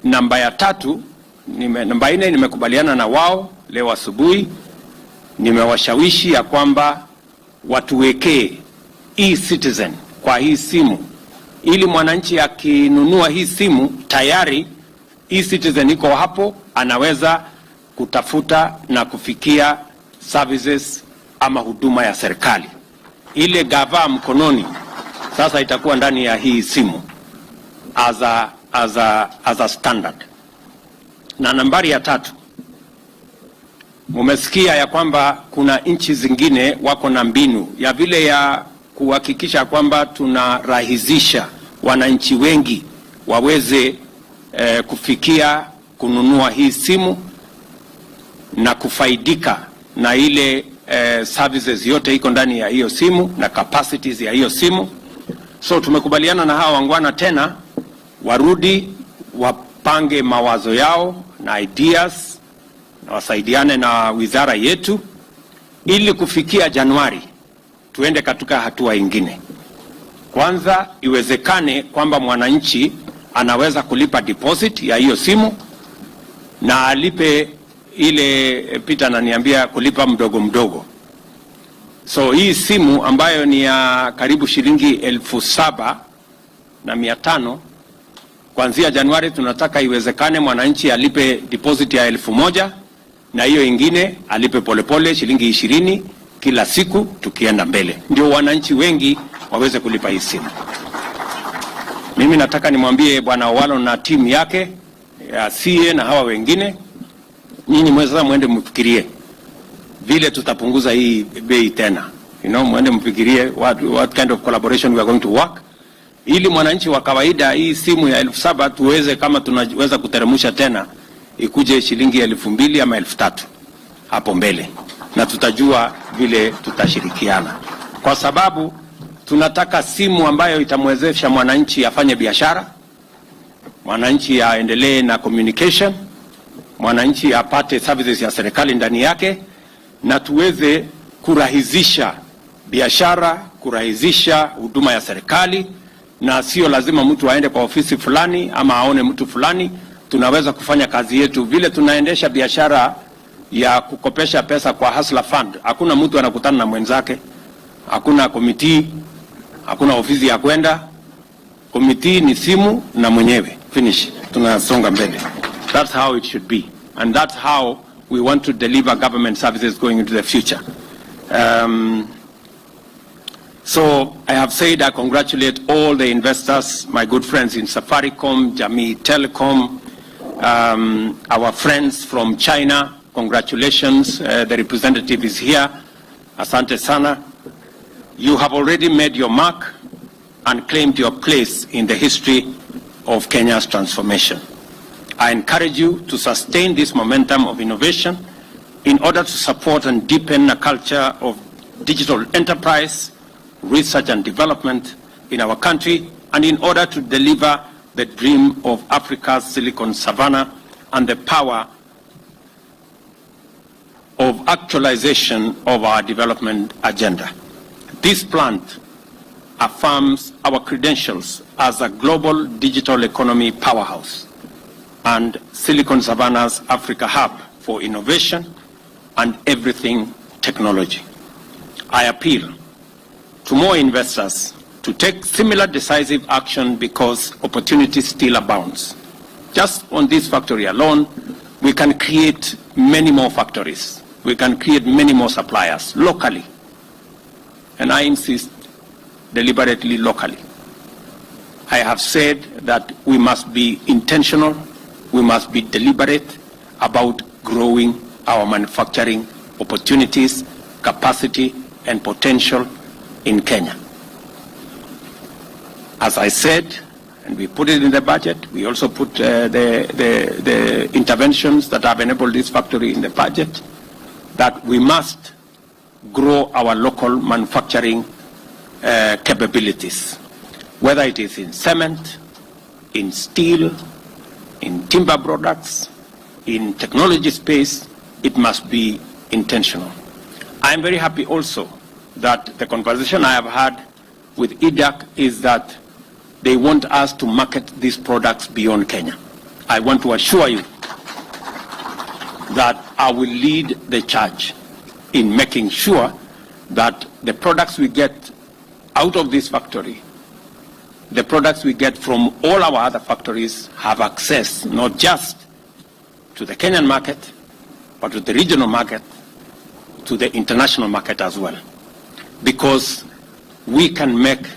namba ya 3, namba 4 nimekubaliana na wao leo asubuhi, nimewashawishi ya kwamba watuwekee e-citizen kwa hii simu, ili mwananchi akinunua hii simu tayari e-citizen iko hapo, anaweza kutafuta na kufikia services ama huduma ya serikali. Ile gava mkononi sasa itakuwa ndani ya hii simu as a standard. Na nambari ya 3, mumesikia ya kwamba kuna nchi zingine wako na mbinu ya vile ya kuhakikisha kwamba tunarahisisha wananchi wengi waweze kufikia kununua hii simu na kufaidika na ile services yote iko ndani ya hiyo simu na capacities ya hiyo simu. So tumekubaliana na hawa wangwana tena warudi wapange mawazo yao na ideas na wasaidiane na wizara yetu ili kufikia Januari tuende katika hatua ingine. Kwanza iwezekane kwamba mwananchi anaweza kulipa deposit ya hiyo simu na alipe ile Peter ananiambia kulipa mdogo mdogo. So hii simu ambayo ni ya karibu shilingi 7,500, kuanzia Januari tunataka iwezekane mwananchi alipe deposit ya 1,000 na hiyo ingine alipe polepole shilingi 20 kila siku tukienda mbele, ndio wananchi wengi waweze kulipa hii simu. Mimi nataka nimwambie Bwana Owalo na timu yake ya CA na hawa wengine, nyinyi mwende mfikirie vile tutapunguza hii bei tena. Mwende mfikirie what kind of collaboration we are going to work, ili mwananchi wa kawaida hii simu ya 7,000 tuweze, kama tunaweza kuteremusha tena ikuje shilingi 2,000 ama 3,000 hapo mbele, na tutajua vile tutashirikiana, kwa sababu tunataka simu ambayo itamwezesha mwananchi afanye biashara, mwananchi aendelee na communication, mwananchi apate services ya serikali ndani yake, na tuweze kurahisisha biashara, kurahisisha huduma ya serikali, na sio lazima mtu aende kwa ofisi fulani ama aone mtu fulani. Tunaweza kufanya kazi yetu vile tunaendesha biashara ya kukopesha pesa kwa Hustler Fund. Hakuna mtu anakutana na mwenzake, hakuna committee, hakuna ofisi ya kwenda. Committee ni simu na mwenyewe, finish, tunasonga mbele. That's how it should be, and that's how we want to deliver government services going into the future. So I have said I congratulate all the investors, my good friends in Safaricom, Jamii Telecom, our friends from China. Congratulations, the representative is here. Asante sana. You have already made your mark and claimed your place in the history of Kenya's transformation. I encourage you to sustain this momentum of innovation in order to support and deepen a culture of digital enterprise, research and development in our country, and in order to deliver the dream of Africa's Silicon Savannah and the power of actualization of our development agenda. This plant affirms our credentials as a global digital economy powerhouse and Silicon Savannah's Africa hub for innovation and everything technology. I appeal to more investors to take similar decisive action because opportunity still abounds. Just on this factory alone, we can create many more factories. We can create many more suppliers locally. And I insist, deliberately locally. I have said that we must be intentional we must be deliberate about growing our manufacturing opportunities, capacity, and potential in Kenya. As I said, and we put it in the budget, we also put the interventions that have enabled this factory in the budget, that we must grow our local manufacturing capabilities, whether it is in cement, in steel, in timber products, in technology space. It must be intentional. I am very happy also that the conversation I have had with IDAC is that they want us to market these products beyond Kenya. I want to assure you that I will lead the charge in making sure that the products we get out of this factory, the products we get from all our other factories, have access not just to the Kenyan market, but to the regional market, to the international market as well. Because we can make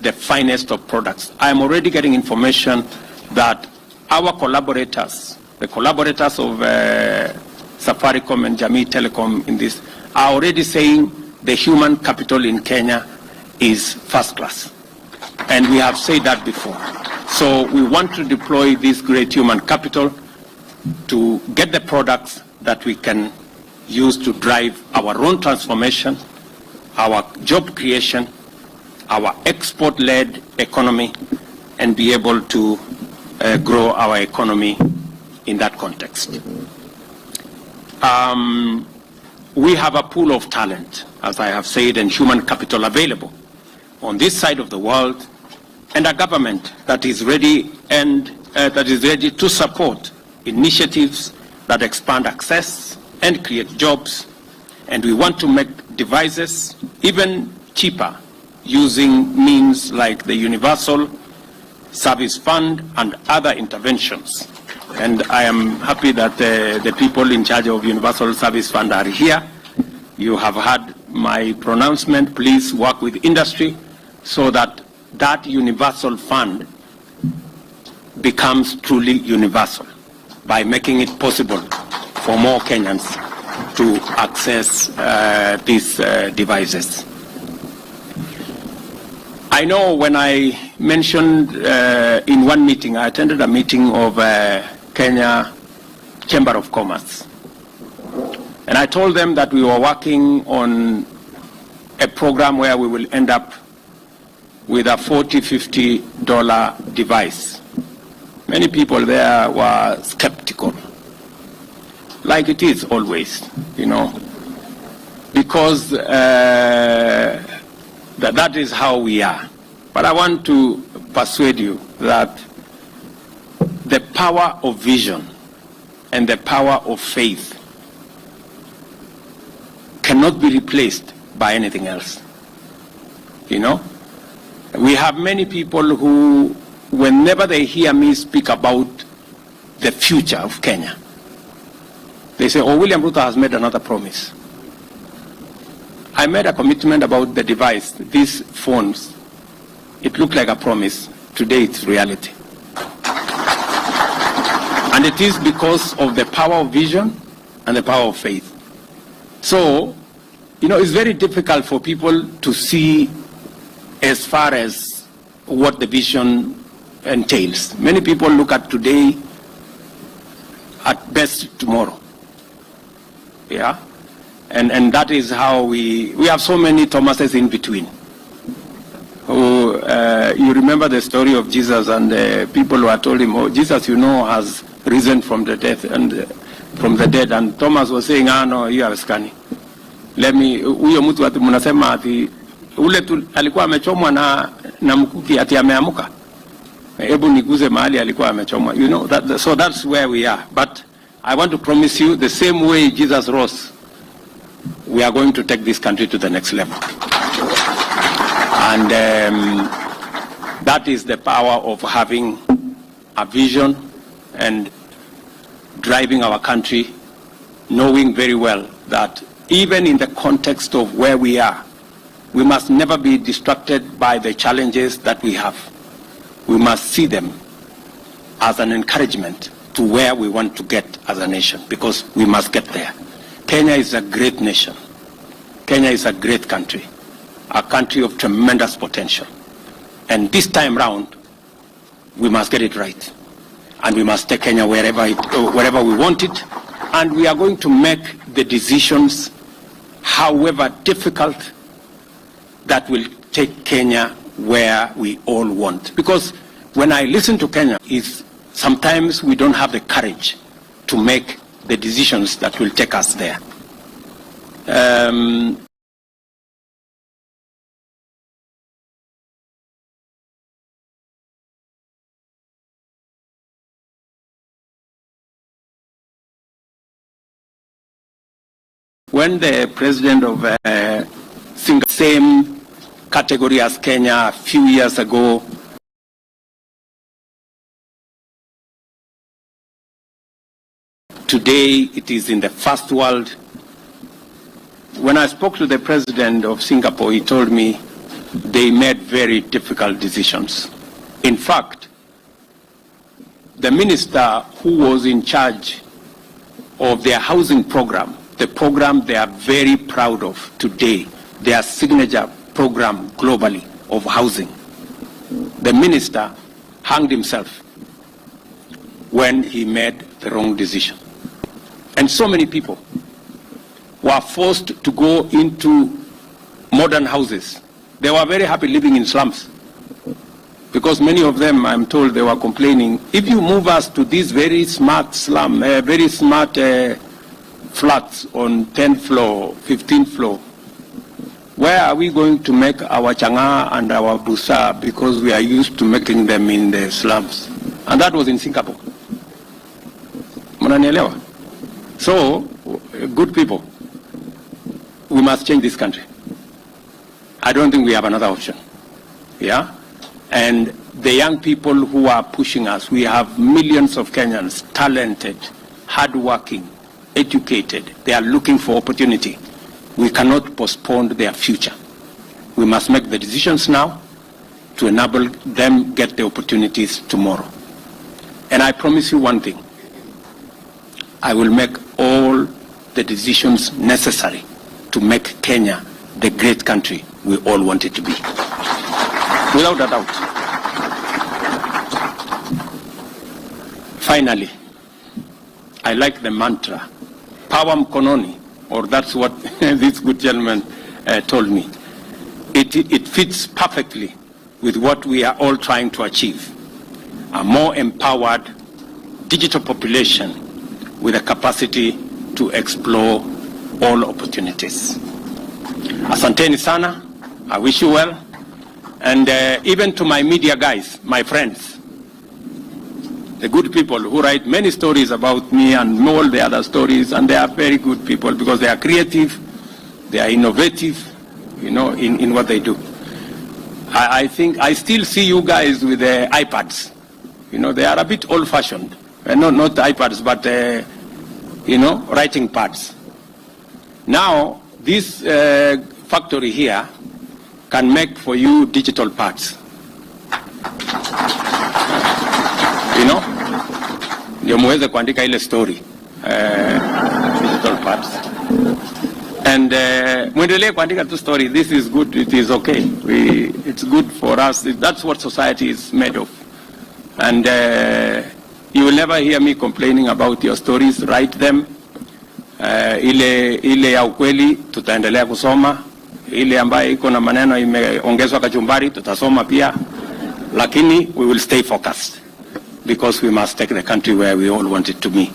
the finest of products. I am already getting information that our collaborators, the collaborators of Safaricom and Jamii Telecom in this, are already saying the human capital in Kenya is first class. And we have said that before. So we want to deploy this great human capital to get the products that we can use to drive our own transformation, our job creation, our export-led economy, and be able to grow our economy in that context. We have a pool of talent, as I have said, and human capital available on this side of the world, and a government that is ready to support initiatives that expand access and create jobs. And we want to make devices even cheaper using means like the Universal Service Fund and other interventions. And I am happy that the people in charge of Universal Service Fund are here. You have heard my pronouncement. Please work with industry so that that Universal Fund becomes truly universal by making it possible for more Kenyans to access these devices. I know when I mentioned in one meeting, I attended a meeting of Kenya Chamber of Commerce. And I told them that we were working on a program where we will end up with a $40, $50 device. Many people there were skeptical, like it is always, you know, because that is how we are. But I want to persuade you that the power of vision and the power of faith cannot be replaced by anything else. You know, we have many people who, whenever they hear me speak about the future of Kenya, they say, oh, William Ruto has made another promise. I made a commitment about the device, these phones. It looked like a promise. Today it's reality. And it is because of the power of vision and the power of faith. So, you know, it's very difficult for people to see as far as what the vision entails. Many people look at today, at best tomorrow. Yeah? And that is how we have so many Thomases in between. Who, you remember the story of Jesus and the people who had told him, oh, Jesus, you know, has risen from the death and from the dead. And Thomas was saying, ah, no, you are scanning. Let me, huyo mtu ati mnasema ati ule alikuwa amechomwa na mkuki ati ameamuka. Hebu niguze mahali alikuwa amechomwa. You know, so that's where we are. But I want to promise you, the same way Jesus rose, we are going to take this country to the next level. And that is the power of having a vision and driving our country, knowing very well that even in the context of where we are, we must never be distracted by the challenges that we have. We must see them as an encouragement to where we want to get as a nation, because we must get there. Kenya is a great nation. Kenya is a great country, a country of tremendous potential. And this time round, we must get it right. And we must take Kenya wherever we want it. And we are going to make the decisions, however difficult, that will take Kenya where we all want. Because when I listen to Kenya, sometimes we don't have the courage to make the decisions that will take us there. When the president of Singapore, same category as Kenya a few years ago, today it is in the first world. When I spoke to the president of Singapore, he told me they made very difficult decisions. In fact, the minister who was in charge of their housing program, the program they are very proud of today, their signature program globally of housing, the minister hanged himself when he made the wrong decision. And so many people were forced to go into modern houses. They were very happy living in slums, because many of them, I'm told, they were complaining, if you move us to these very smart slum, very smart flats on 10th floor, 15th floor, where are we going to make our changa and our busa, because we are used to making them in the slums? And that was in Singapore. Mnanielewa? So, good people, we must change this country. I don't think we have another option. Yeah? And the young people who are pushing us, we have millions of Kenyans, talented, hardworking, educated. They are looking for opportunity. We cannot postpone their future. We must make the decisions now to enable them get the opportunities tomorrow. And I promise you one thing. I will make all the decisions necessary to make Kenya the great country we all want it to be. Without a doubt. Finally, I like the mantra, power mkononi, or that's what this good gentleman told me. It fits perfectly with what we are all trying to achieve. A more empowered digital population with a capacity to explore all opportunities. Asanteni sana. I wish you well. And even to my media guys, my friends, the good people who write many stories about me and all the other stories, and they are very good people because they are creative, they are innovative, you know, in what they do. I think I still see you guys with the iPads. You know, they are a bit old-fashioned. Not iPads, but, you know, writing pads. Now, this factory here can make for you digital pads. You know? Ndio muweze kuandika ile story. Digital pads. And muendelee kuandika tu story. This is good. It is okay. It's good for us. That's what society is made of. And you will never hear me complaining about your stories. Write them. Ile ya ukweli tutaendelea kusoma. Ile ambayo iko na maneno imeongezwa kachumbari tutasoma pia. Lakini we will stay focused because we must take the country where we all want it to be.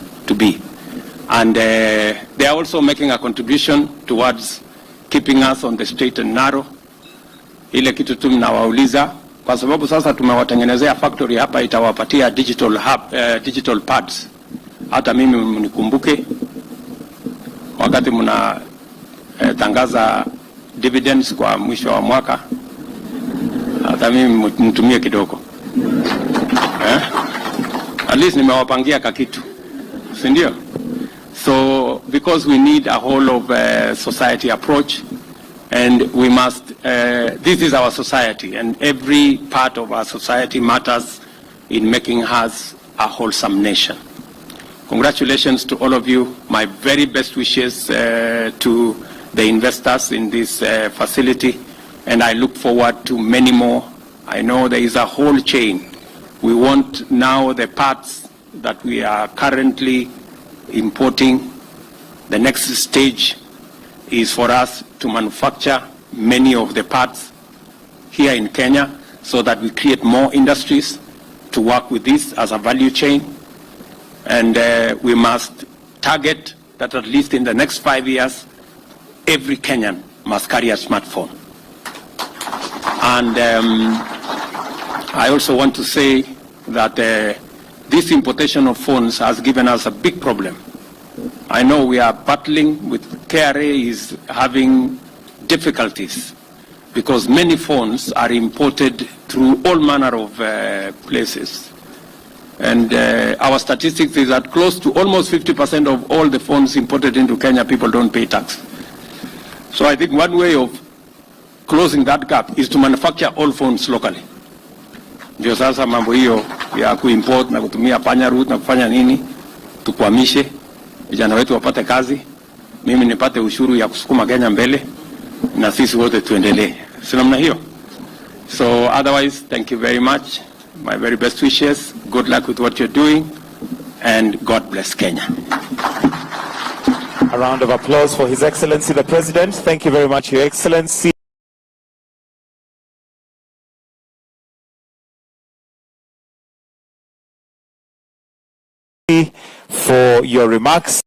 And they are also making a contribution towards keeping us on the straight and narrow. Ile kitu tu mnawauliza kwa sababu sasa tumewatengenezea factory hapa itawapatia digital pads. Hata mimi mnikumbuke wakati mna tangaza dividends kwa mwisho wa mwaka, hata mimi mtumie kidogo. At least nimewapangia kakitu. Si ndio? So because we need a whole of society approach, and we must, this is our society, and every part of our society matters in making us a wholesome nation. Congratulations to all of you. My very best wishes to the investors in this facility, and I look forward to many more. I know there is a whole chain. We want now the parts that we are currently importing. The next stage is for us to manufacture many of the parts here in Kenya so that we create more industries to work with this as a value chain. And we must target that at least in the next 5 years, every Kenyan must carry a smartphone. And I also want to say that this importation of phones has given us a big problem. I know we are battling with KRA is having difficulties because many phones are imported through all manner of places. And our statistics is that close to almost 50% of all the phones imported into Kenya, people don't pay tax. So I think one way of closing that gap is to manufacture all phones locally. Ndio sasa mambo hiyo ya kuimport na kutumia panya route na kufanya nini, tukwamishe, vijana wetu wapate kazi, mimi nipate ushuru ya kusukuma Kenya mbele, na sisi wote tuendelee. Si namna hiyo? So otherwise, thank you very much. My very best wishes. Good luck with what you're doing, and God bless Kenya. A round of applause for His Excellency the President. Thank you very much, Your Excellency. For your remarks.